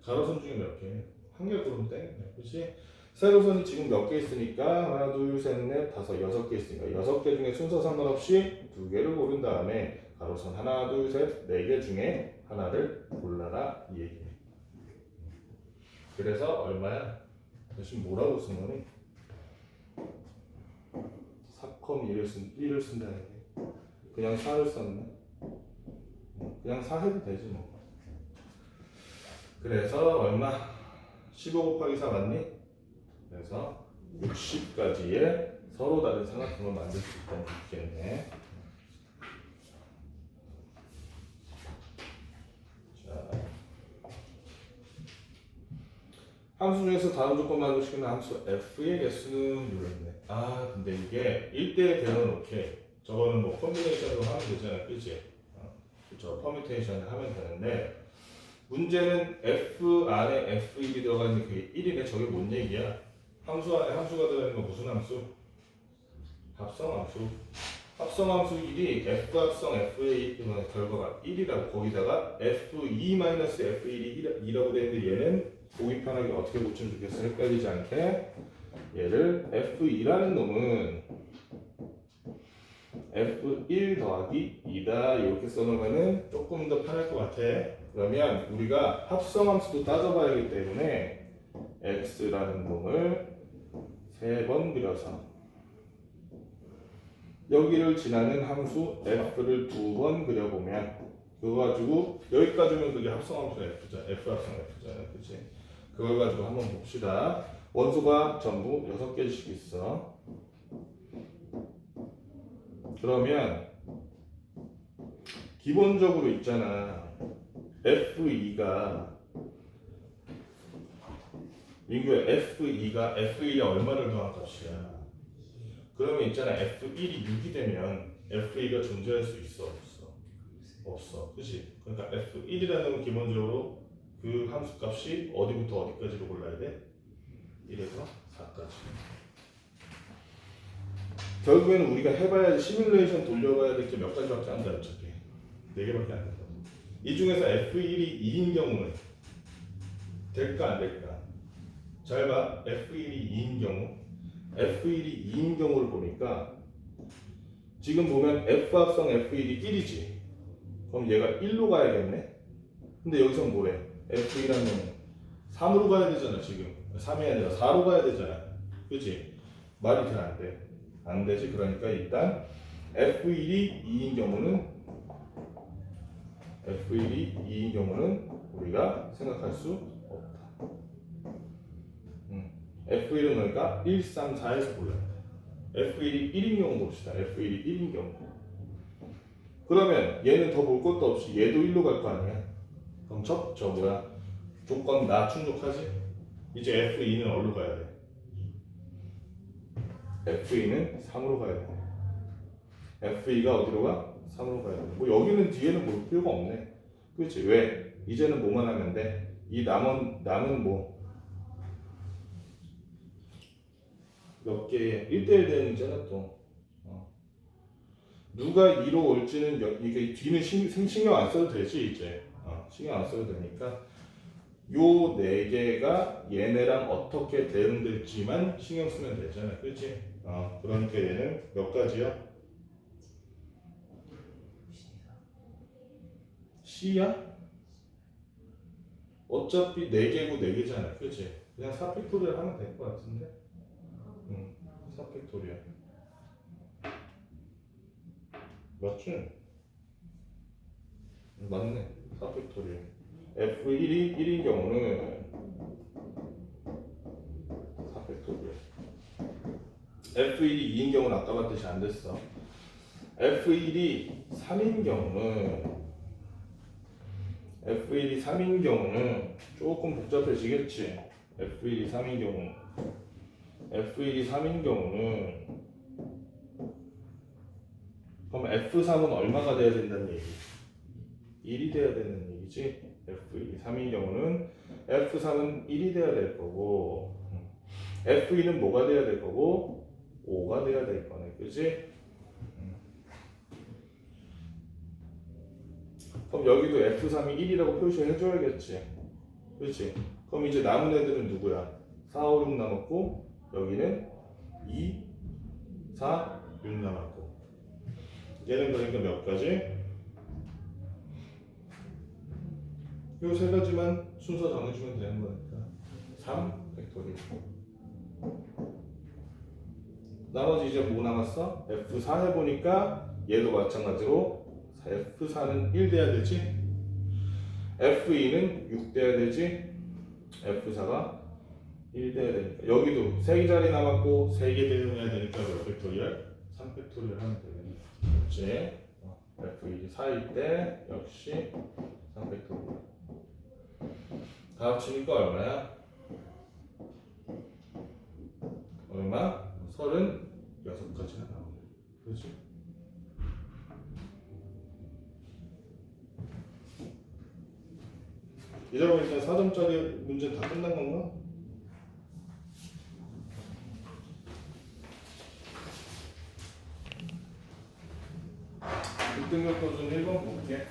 가로선 중에 몇 개? 1개 고르면 땡이네. 그치? 세로선이 지금 몇 개 있으니까 하나, 둘, 셋, 넷, 다섯, 6개 있으니까 6개 중에 순서 상관없이 2개를 고른 다음에 가로선 하나, 둘, 셋, 4개 중에 하나를 골라라 이 얘기네. 그래서 얼마야? 지금 뭐라고 쓴 거니? 4,1을 쓴다는 게 그냥 4를 썼네. 그냥 4 해도 되지 뭐. 그래서 얼마? 15 곱하기 4 맞니? 그래서 60까지의 서로 다른 삼각형을 만들 수 있다는 얘기겠네. 자, 함수 중에서 다음 조건 만족시키는 함수 f의 개수는 이랬네. 아 근데 이게 1대1 대응은 오케이. 저거는 뭐 콤비네이션으로 하면 되잖아, 그치? 저 퍼뮤테이션을 하면 되는데 문제는 f 안에 f1이 들어가 있는 그게 1이네. 저게 뭔 얘기야? 함수 안에 함수가 들어있는 거 무슨 함수? 합성함수. 합성함수 1이 f 합성 f의 결과가 1이라고 거기다가 f2-f1이 2라고 되어 있는데 얘는 보기 편하게 어떻게 고치면 좋겠어? 헷갈리지 않게 얘를 f2라는 놈은 f1 더하기 2다 이렇게 써놓으면 조금 더 편할 것 같아. 그러면 우리가 합성함수도 따져봐야 하기 때문에 x라는 놈을 3번 그려서 여기를 지나는 함수 f를 2번 그려보면 그거 가지고 여기까지 오면 그게 합성함수 f잖아. f 합성 f잖아. 그치? 그걸 가지고 한번 봅시다. 원소가 전부 6개씩 있어. 그러면 기본적으로 있잖아. F2가 민규야 F2가 F1이 얼마를 더한 값이야. 그러면 있잖아 F1이 6이 되면 F2가 존재할 수 있어 없어? 없어. 그치? 그러니까 F1이라는 건 기본적으로 그 함수 값이 어디부터 어디까지로 골라야 돼? 1에서 4까지. 결국에는 우리가 해봐야 시뮬레이션 돌려봐야 될 게 몇 가지밖에 안 돼. 어차피 4개밖에 안 된다. 이 중에서 F1이 2인 경우는 될까 안 될까? 잘 봐. F1이 2인 경우 F1이 2인 경우를 보니까 지금 보면 F 합성 F1이 1이지. 그럼 얘가 1로 가야겠네. 근데 여기서 뭐래? F1하면 3으로 가야 되잖아. 지금 3이 아니라 4로 가야 되잖아. 그치? 말이 잘 안 돼. 안 되지. 그러니까 일단 F1이 2인 경우는 우리가 생각할 수 없다. F1은 그러니까 1, 3, 4에서 골라야 돼. F1이 1인 경우 봅시다. F1이 1인 경우. 그러면 얘는 더 볼 것도 없이 얘도 1로 갈 거 아니야. 그럼 저 뭐야? 조건 나 충족하지? 이제 F2는 어디로 가야 돼? F2는 3으로 가야 돼. F2가 어디로 가? 3으로 가야 돼. 뭐 여기는 뒤에는 볼 필요가 없네. 그렇지? 왜? 이제는 뭐만 하면 돼? 이 남은 뭐 몇 개의 1대1 대응이잖아 또. 누가 2로 올지는 이게 뒤는 신경 안 써도 되지 이제. 신경 안 써도 되니까 요 4개가 얘네랑 어떻게 대응될지만 신경 쓰면 되잖아. 그렇지? 그러니까 얘는 몇 가지야? C야? 어차피 4개고 4개잖아. 그렇지? 그냥 4팩토리얼 하면 될 것 같은데? 4팩토리얼 맞지? 맞네. 4팩토리얼 F1이 1인 경우는 4팩토리얼 F1이 2인 경우는 아까 봤듯이 안 됐어. F1이 3인 경우는 F1이 3인 경우는 조금 복잡해지겠지. F1이 3인 경우 F1이 3인 경우는 그럼 F3은 얼마가 돼야 된다는 얘기? 1이 돼야 되는 얘기지. F1이 3인 경우는 F3은 1이 돼야 될 거고 F2는 뭐가 돼야 될 거고 5가 돼야 될 거네. 그지? 그럼 여기도 F3이 1이라고 표시해 줘야겠지. 그렇지? 그럼 이제 남은 애들은 누구야? 4, 5, 6 남았고 여기는 2, 4, 6 남았고 얘는 그러니까 몇 가지? 요 세 가지만 순서 정해주면 되는 거니까 3 팩토리얼. 나머지 이제 뭐 남았어? F4 해보니까 얘도 마찬가지로 F4는 1 돼야 되지, F2는 6 돼야 되지, F4가 1 돼야 되니까 여기도 3개 자리 남았고 3개 대응해야 되니까 몇 팩토리얼? 3 팩토리얼 하면 되겠네. 그렇지? F2이 4일 때 역시 3 팩토리얼. 다 합치니까 얼마야? 얼마? 36가지가 나오네. 그렇지? 이제 보니까 4점짜리 문제 다 끝난 건가? 1등급 도전 1번 볼게.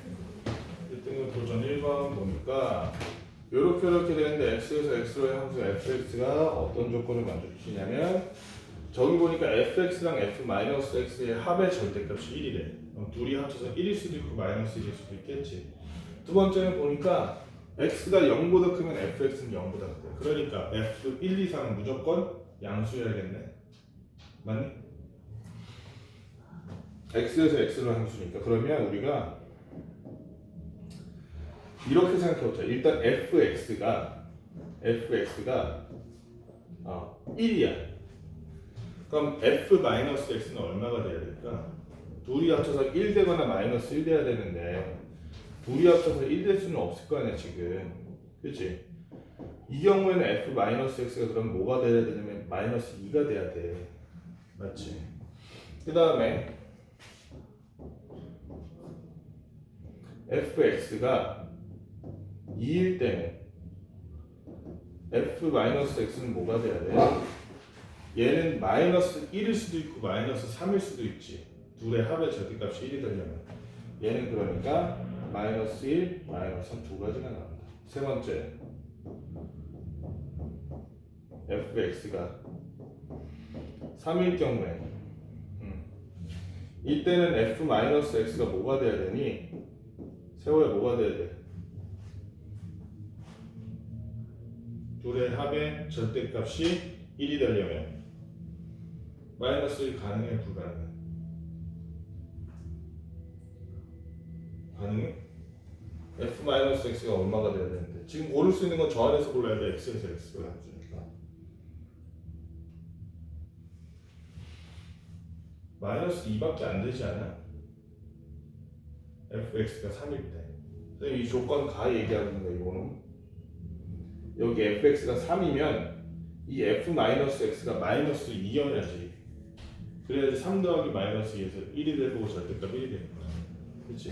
1등급 도전 1번 보니까 이렇게 되는데 x에서 x로의 함수 fx가 어떤 조건을 만족시키냐면 저기 보니까 fx랑 f-x의 합의 절대값이 1이래. 그럼 둘이 합쳐서 1일 수도 있고 마이너스 1일 수도 있겠지. 두 번째는 보니까 x가 0보다 크면 fx는 0보다 크대. 그러니까 f 1, 2, 3은 무조건 양수여야겠네. 맞니? x에서 x로 함수니까. 그러면 우리가 이렇게 생각해보자. 일단 fx가 1이야. 그럼 f-x는 얼마가 돼야 될까? 둘이 합쳐서 1 되거나 마이너스 1 돼야 되는데 둘이 합쳐서 1 될 수는 없을 거 아니야 지금. 그치? 이 경우에는 f-x가 그럼 뭐가 돼야 되냐면 마이너스 2가 돼야 돼. 맞지? 그 다음에 fx가 2일 때는 f-x는 뭐가 돼야 돼? 얘는 마이너스 1일 수도 있고 마이너스 3일 수도 있지. 둘의 합의 절대값이 1이 되려면 얘는 그러니까 마이너스 1, 마이너스 3 두 가지가 나온다. 세 번째 fx가 3일 경우에 이때는 f-x가 뭐가 돼야 되니? 세호야 뭐가 돼야 돼? 둘의 합의 절대값이 1이 되려면 마이너스 1 가능해 불가능해? 가능해? f-x가 얼마가 돼야 되는데 지금 고를 수 있는 건 저 안에서 골라야 돼. x에서 x가 함수니까 마이너스 2밖에 안 되지 않아? fx가 3일 때. 이 조건 가 얘기하는 거야. 이거는 여기 fx가 3이면 이 f-x가 마이너스 2여야지. 그래야지 3 더하기 마이너스 2에서 1이 되고 절대값 1이 되는 거야. 그치?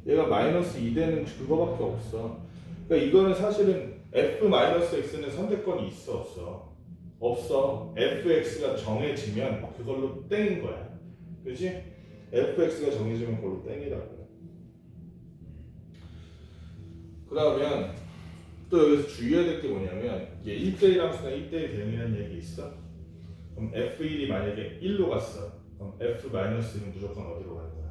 얘가 마이너스 2 되는 그거밖에 없어. 그러니까 이거는 사실은 f-x는 선택권이 있어 없어? 없어. fx가 정해지면 그걸로 땡인 거야. 그치? fx가 정해지면 그걸로 땡이라고. 그러면 또 여기서 주의해야 될 게 뭐냐면 이게 1대1 함수나 1대1 대응이라는 얘기 있어? 그럼 f1이 만약에 1로 갔어. 그럼 f-는 무조건 어디로 가는 거야?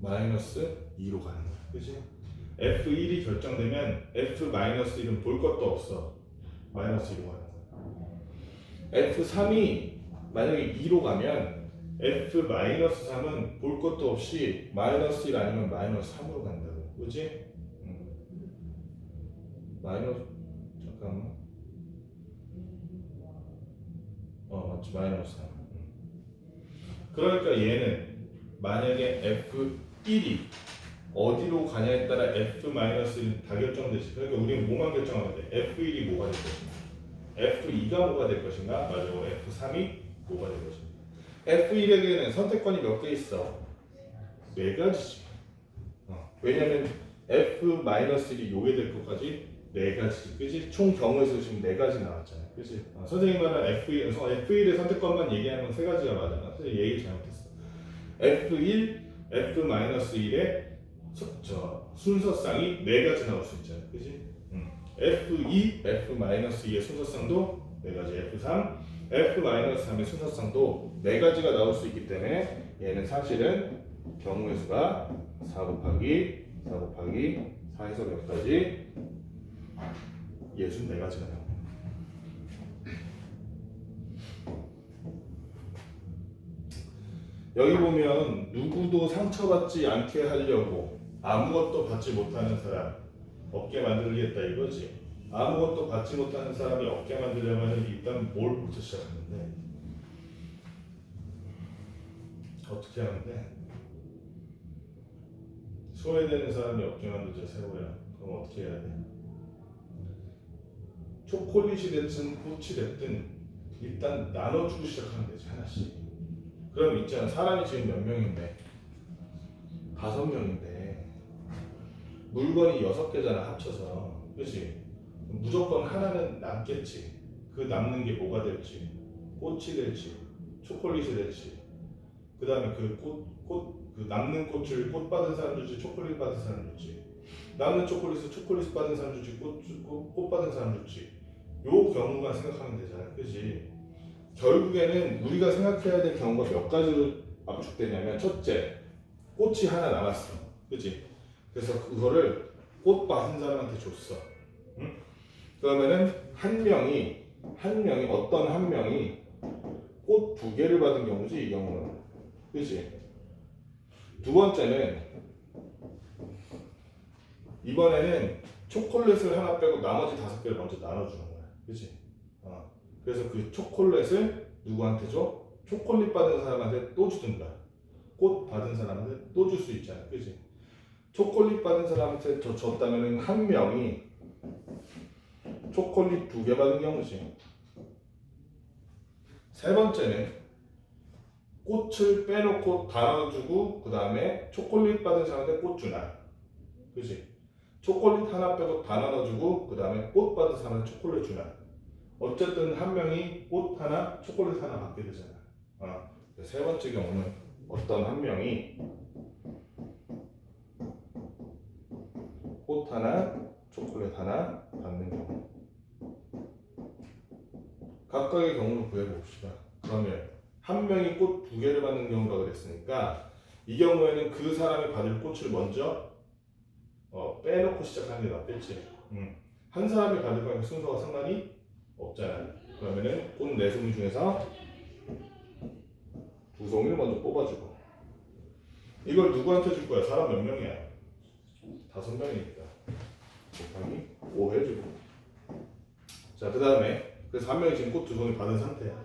마이너스 2로 가는 거야. 그치? f1이 결정되면 f-1은 볼 것도 없어. 마이너스 2로 가는 거야. f3이 만약에 2로 가면 f-3은 볼 것도 없이 마이너스 1 아니면 마이너스 3으로 간다고. 그치? 마이너스 잠깐만. 맞지. 마이너스 3. 그러니까 얘는 만약에 f1이 어디로 가냐에 따라 F-1는 다 결정되지. 그러니까 우리는 뭐만 결정하면 돼. F1이 뭐가 될 것인가, F2가 뭐가 될 것인가, 맞아, F3이 뭐가 될 것인가. F1에게는 선택권이 몇 개 있어? 네 가지지. 왜냐면 F-1이 요게 될 것까지 네 가지, 그지? 총 경우에서 지금 네 가지 나왔잖아, 그지? 선생님 말은 F1의 선택권만 얘기하는 건 세 가지가 맞아. 선생님 얘기 잘못했어. F1, F-1의 순서쌍이 네 가지 나올 수 있잖아, 그지? F2, F-2의 순서쌍도 네 가지, F3, F-3의 순서쌍도 네 가지가 나올 수 있기 때문에 얘는 사실은 경우의 수가 4 곱하기 4에서 몇 가지? 64가지가 나옵니다. 여기 보면 누구도 상처받지 않게 하려고 아무것도 받지 못하는 사람 없게 만들겠다 이거지. 아무것도 받지 못하는 사람이 없게 만들려면 일단 뭘부터 시작하는데 어떻게 하는데 소외되는 사람이 없게 만들자 세호야. 그럼 어떻게 해야 돼? 초콜릿이 됐든 꽃이 됐든 일단 나눠주고 시작하면 되지, 하나씩. 그럼 있잖아, 사람이 지금 몇 명인데 5명인데 물건이 6개잖아 합쳐서, 그렇지? 무조건 하나는 남겠지. 그 남는 게 뭐가 될지, 꽃이 될지 초콜릿이 될지, 그 다음에 그 남는 꽃을 꽃 받은 사람 주지 초콜릿 받은 사람 주지, 남는 초콜릿을 초콜릿 받은 사람 주지 꽃 받은 사람 주지. 요 경우만 생각하면 되잖아, 그지? 결국에는 우리가 생각해야 될 경우가 몇 가지로 압축되냐면, 첫째, 꽃이 하나 남았어, 그지? 그래서 그거를 꽃 받은 사람한테 줬어. 응? 그러면은 어떤 한 명이 꽃 2개를 받은 경우지, 이 경우는, 그지? 두 번째는 이번에는 초콜릿을 하나 빼고 나머지 5개를 먼저 나눠주는 거야, 그지? 그래서 그 초콜릿을 누구한테 줘? 초콜릿 받은 사람한테 또 주든가, 꽃 받은 사람한테 또 줄 수 있잖아, 그지? 초콜릿 받은 사람한테 줬다면 한 명이 초콜릿 2개 받은 경우지. 세 번째는 꽃을 빼놓고 다 나눠주고 그 다음에 초콜릿 받은 사람한테 꽃 주나, 그지? 초콜릿 하나 빼고 다 나눠주고 그 다음에 꽃 받은 사람한테 초콜릿 주나. 어쨌든 한 명이 꽃 하나, 초콜릿 하나 받게 되잖아. 세 번째 경우는 어떤 한 명이 꽃 하나, 초콜릿 하나 받는 경우. 각각의 경우를 구해봅시다. 그러면 한 명이 꽃 2개를 받는 경우가 그랬으니까 이 경우에는 그 사람이 받을 꽃을 먼저 빼놓고 시작하는 게 낫겠지. 한 사람이 받을 거면 순서가 상관이 없잖아. 그러면은 꽃 4송이 중에서 2송이를 먼저 뽑아주고, 이걸 누구한테 줄 거야? 사람 몇 명이야? 5명이니까 곱하기 5 해주고. 자, 그 다음에 그래서 한 명이 지금 꽃 2송이 받은 상태야.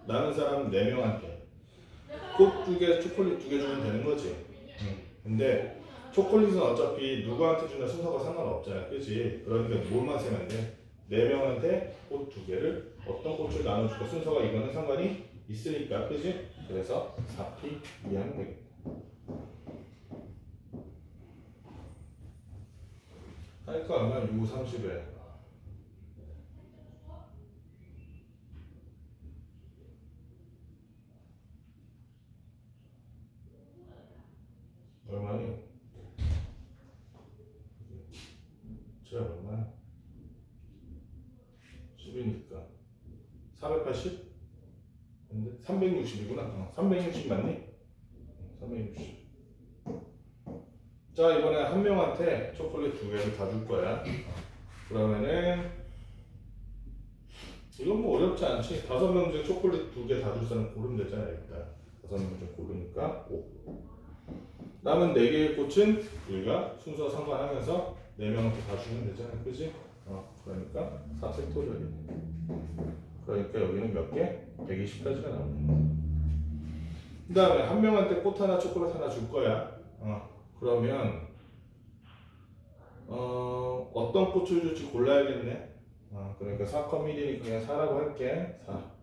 나는 사람 4명한테 꽃 2개, 초콜릿 2개 주면 되는 거지. 근데 초콜릿은 어차피 누구한테 주나 순서가 상관없잖아, 그치? 그러니까 뭘만 세면 돼? 4명한테 꽃 2개를 어떤 꽃을 나눠줄까 순서가 이거는 상관이 있으니까, 그치? 그래서 4P 이해하면 되겠다. 하니까 얼마? 6, 30에 얼마니? 제가 얼마야? 10이니까 480? 근데 360이구나. 360 맞니? 360. 자, 이번에 한 명한테 초콜릿 2개를 다 줄 거야. 그러면은 이건 뭐 어렵지 않지. 5명 중에 초콜릿 2개 다 줄 사람 고르면 되잖아. 일단 5명 중에 고르니까 5. 남은 4개의 꽃은 우리가 순서 상관하면서 4명한테 다 주면 되잖아, 그지? 그러니까 4팩토리얼이네. 그러니까 여기는 몇 개? 120까지가 나오네. 그 다음에 한 명한테 꽃 하나, 초콜릿 하나 줄 거야. 그러면 어떤 꽃을 줄지 골라야겠네. 그러니까 4,1이니까 그냥 4라고 할게. 4.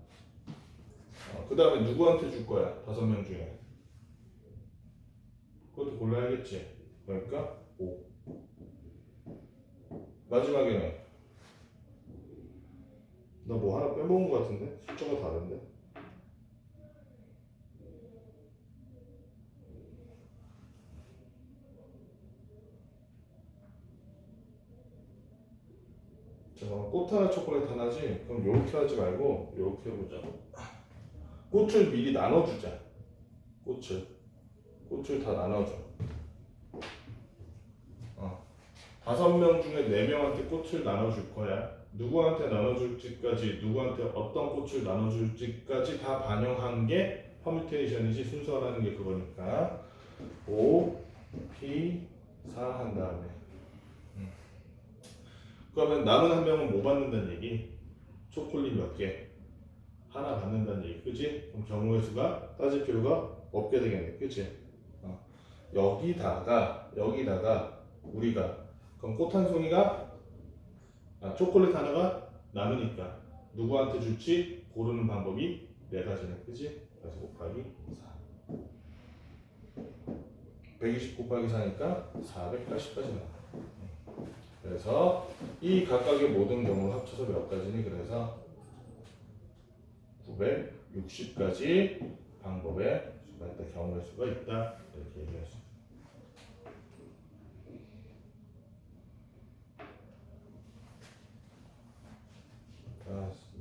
그 다음에 누구한테 줄 거야? 5명 중에. 그것도 골라야겠지. 그러니까 5. 마지막에는 나 뭐 하나 빼먹은 것 같은데? 숫자가 다른데? 잠깐만, 꽃 하나 초콜릿 하나지? 그럼 요렇게 하지 말고 요렇게 해보자. 꽃을 미리 나눠주자. 꽃을 다 나눠줘. 5명 중에 4명한테 꽃을 나눠줄 거야. 누구한테 나눠줄지까지, 누구한테 어떤 꽃을 나눠줄지까지 다 반영한 게 퍼뮤테이션이지, 순서라는 게 그거니까. 5, P, 4 한 다음에. 그러면 남은 한 명은 뭐 받는다는 얘기? 초콜릿 몇 개? 하나 받는다는 얘기, 그치? 그럼 경우의 수가 따질 필요가 없게 되겠네, 그치? 여기다가 우리가 그럼 꽃 한 송이가 초콜릿 하나가 남으니까 누구한테 줄지 고르는 방법이 4가지네, 그치? 그래서 곱하기 4. 120 곱하기 4니까 480까지 나와. 그래서 이 각각의 모든 경우를 합쳐서 몇 가지니? 그래서 960까지 방법의 수가 있다, 경우의 수가 있다, 이렇게 얘기할 수 있다.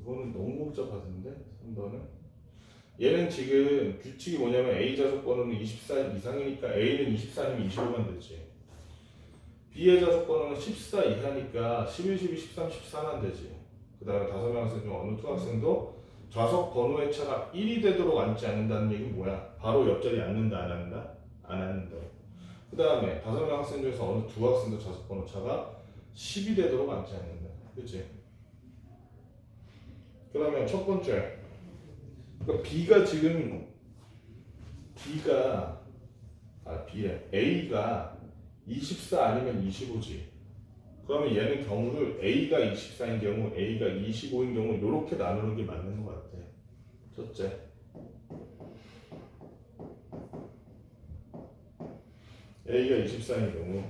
이거는 너무 복잡하던데 3번은. 얘는 지금 규칙이 뭐냐면 A 자속 번호는 24 이상이니까 A는 24면 25만 되지. B의 자속 번호는 14 이하니까 11, 12, 13, 14만 되지. 그 다음에 5명 학생 중 어느 두 학생도 좌석 번호의 차가 1이 되도록 앉지 않는다는 얘기는 뭐야? 바로 옆자리 앉는다, 안 앉는다? 안 앉는다. 그 다음에 5명 학생 중에서 어느 두 학생도 좌석 번호 차가 10이 되도록 앉지 않는다. 그치? 그러면 첫 번째, 그러니까 B가 지금 A가 24 아니면 25지. 그러면 얘는 경우를 A가 24인 경우, A가 25인 경우 이렇게 나누는 게 맞는 것 같아. 첫째. A가 24인 경우.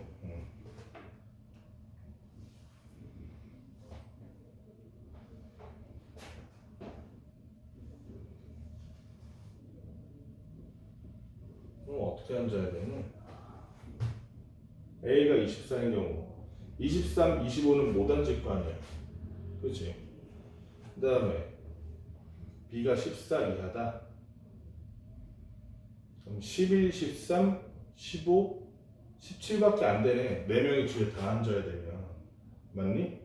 그럼 어떻게 앉아야 되니? A가 24인 경우 23, 25는 못 앉을 거 아니야. 그렇지? 그 다음에 B가 14 이하다. 그럼 11, 13, 15, 17밖에 안 되네. 4명이 뒤에 다 앉아야 되면. 맞니?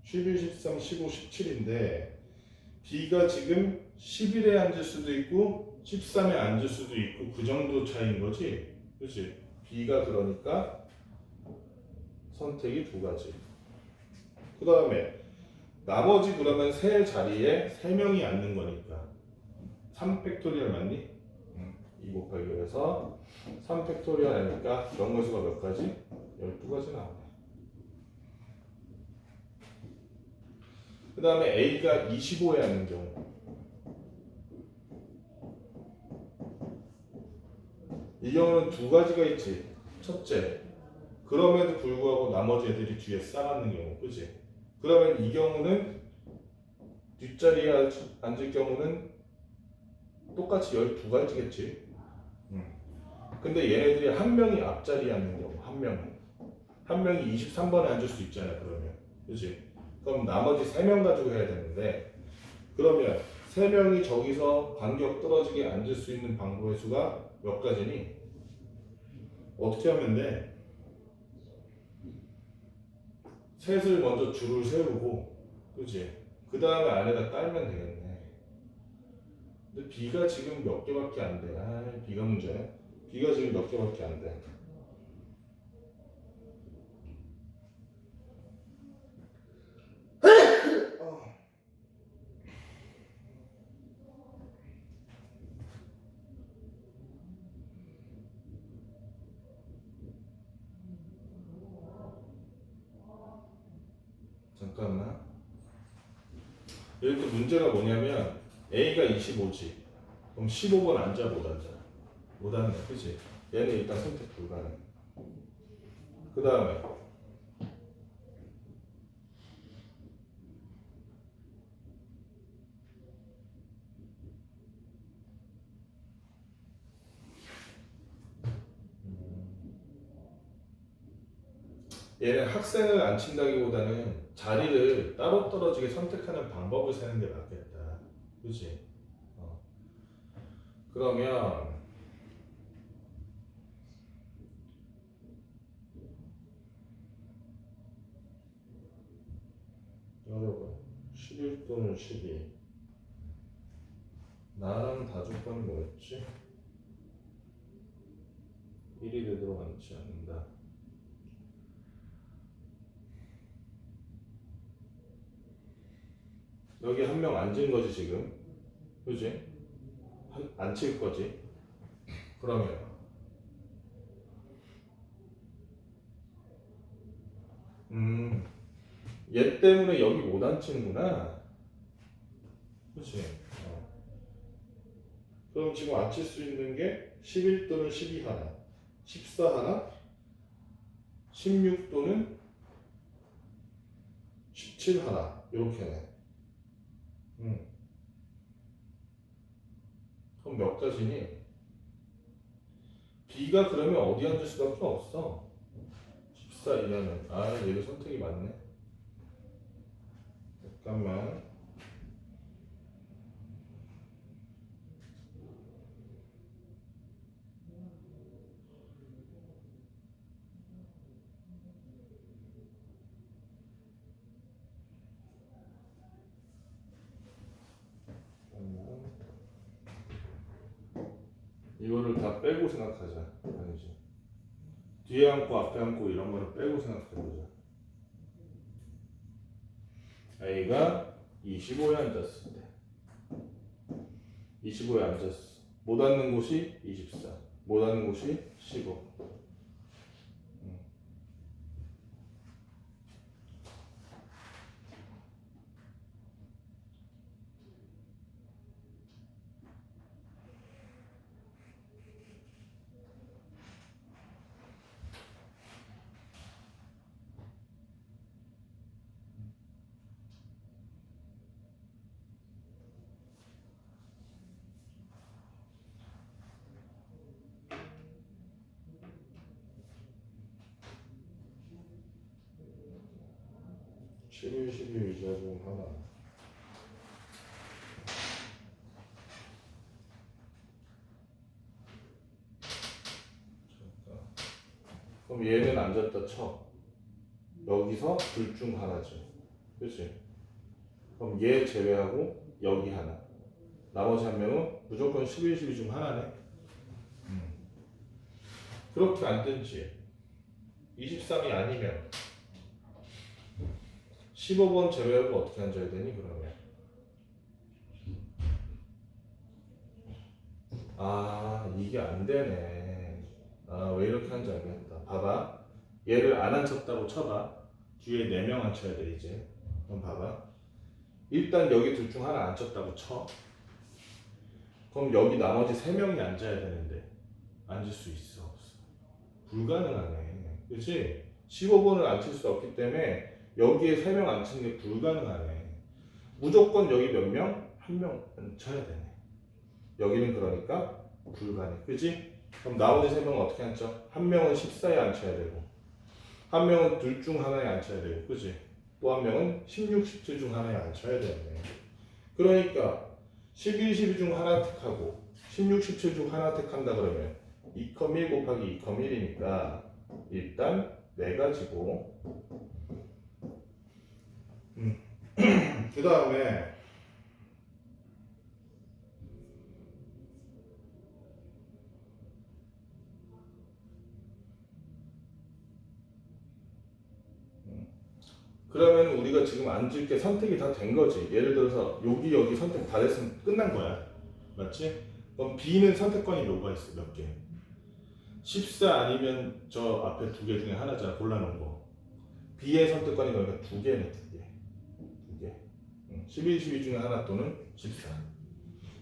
11, 13, 15, 17인데 B가 지금 11에 앉을 수도 있고 13에 앉을 수도 있고 그 정도 차이인 거지. 그렇지? B가 그러니까 선택이 2가지. 그 다음에 나머지 그러면 세 자리에 3명이 앉는 거니까 3팩토리얼 맞니? 2 곱하기 그래서 3팩토리얼 하니까 경우의 수가 몇 가지? 12가지 나오네. 그 다음에 A가 25에 앉는 경우 이 경우는 2가지가 있지. 첫째, 그럼에도 불구하고 나머지 애들이 뒤에 싸맞는 경우, 그치? 그러면 이 경우는 뒷자리에 앉을 경우는 똑같이 12가지겠지. 근데 얘네들이 한 명이 앞자리에 앉는 경우, 한 명이 23번에 앉을 수 있잖아, 그러면. 그치? 그럼 나머지 3명 가지고 해야 되는데, 그러면 3명이 저기서 간격 떨어지게 앉을 수 있는 방법의 수가 몇 가지니? 어떻게 하면 돼? 셋을 먼저 줄을 세우고, 그치? 그 다음에 안에다 깔면 되겠네. 근데 B가 지금 몇 개밖에 안 돼. B가 문제네. B가 지금 몇 개밖에 안 돼. 잠깐만. 여기 또 문제가 뭐냐면 A가 25지. 그럼 15번 앉아 못 앉아? 못 앉네, 그치? 얘는 일단 선택 불가능. 그 다음에 얘는 학생을 안 친다기보다는 자리를 따로 떨어지게 선택하는 방법을 세는 게 맞겠다. 그치? 그러면 여러분 11 또는 12 나랑 다조건이 뭐였지? 1이 되도록 앉지 않는다. 여기 한 명 앉은 거지 지금, 그지? 앉힐 거지. 그러면 얘 때문에 여기 못 앉히는구나, 그지? 그럼 지금 앉힐 수 있는 게 11 또는 12 하나, 14 하나, 16 또는 17 하나 이렇게네. 그럼 몇 가지니? B가 그러면 어디 앉을 수밖에 없어? 14 이하는 얘도 선택이 맞네. 잠깐만. 이거를 다 빼고 생각하자. 아니지. 뒤에 앉고 앞에 앉고 이런 거는 빼고 생각해보자. A가 25에 앉았을 때 25에 앉았어. 못 앉는 곳이 24, 못 앉는 곳이 15. (11, 12) 의자 중 하나. 그럼 얘는 앉았다 쳐. 여기서 둘 중 하나지. 그치? 그럼 얘 제외하고 여기 하나. 나머지 한 명은 무조건 11, 12 중 하나네. 그렇게 앉든지 23이 아니면 15번 제외하고 어떻게 앉아야 되니 그러면? 이게 안 되네. 왜 이렇게 하는지 알겠다. 봐봐. 얘를 안 앉혔다고 쳐봐. 뒤에 4명 앉혀야 돼 이제. 그럼 봐봐. 일단 여기 둘 중 하나 앉혔다고 쳐. 그럼 여기 나머지 3명이 앉아야 되는데 앉을 수 있어 없어? 불가능하네. 그치? 15번을 앉힐 수 없기 때문에 여기에 3명 앉히는 게 불가능하네. 무조건 여기 몇 명? 1명 앉혀야 되네. 여기는 그러니까 불가능. 그치? 그럼 나머지 3명은 어떻게 앉죠? 한 명은 14에 앉혀야 되고 한 명은 둘 중 하나에 앉혀야 되고, 그치? 또 한 명은 16, 17 중 하나에 앉혀야 되네. 그러니까 11, 12 중 하나 택하고 16, 17 중 하나 택한다 그러면 2,1 곱하기 2,1이니까 일단 4가지고 그 다음에 그러면 우리가 지금 앉을 게 선택이 다 된 거지. 예를 들어서 여기 선택 다 됐으면 끝난 거야. 맞지? 그럼 B는 선택권이 뭐가 있어? 몇 개? 14 아니면 저 앞에 2개 중에 하나잖아. 골라놓은 거. B의 선택권이 그러니까 2개네, 2개. 12, 12 중에 하나 또는 14.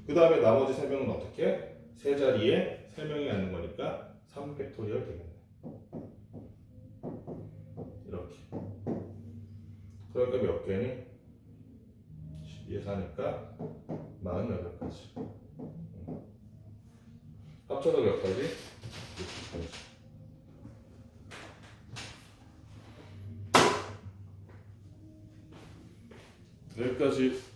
그 다음에 나머지 3명은 어떻게? 세 자리에 3명이 앉는 거니까 3팩토리얼 되겠네. 이렇게. 그러니까 몇 개니? 12에 4니까 48가지. 합쳐서 몇 가지? 60가지. 여기까지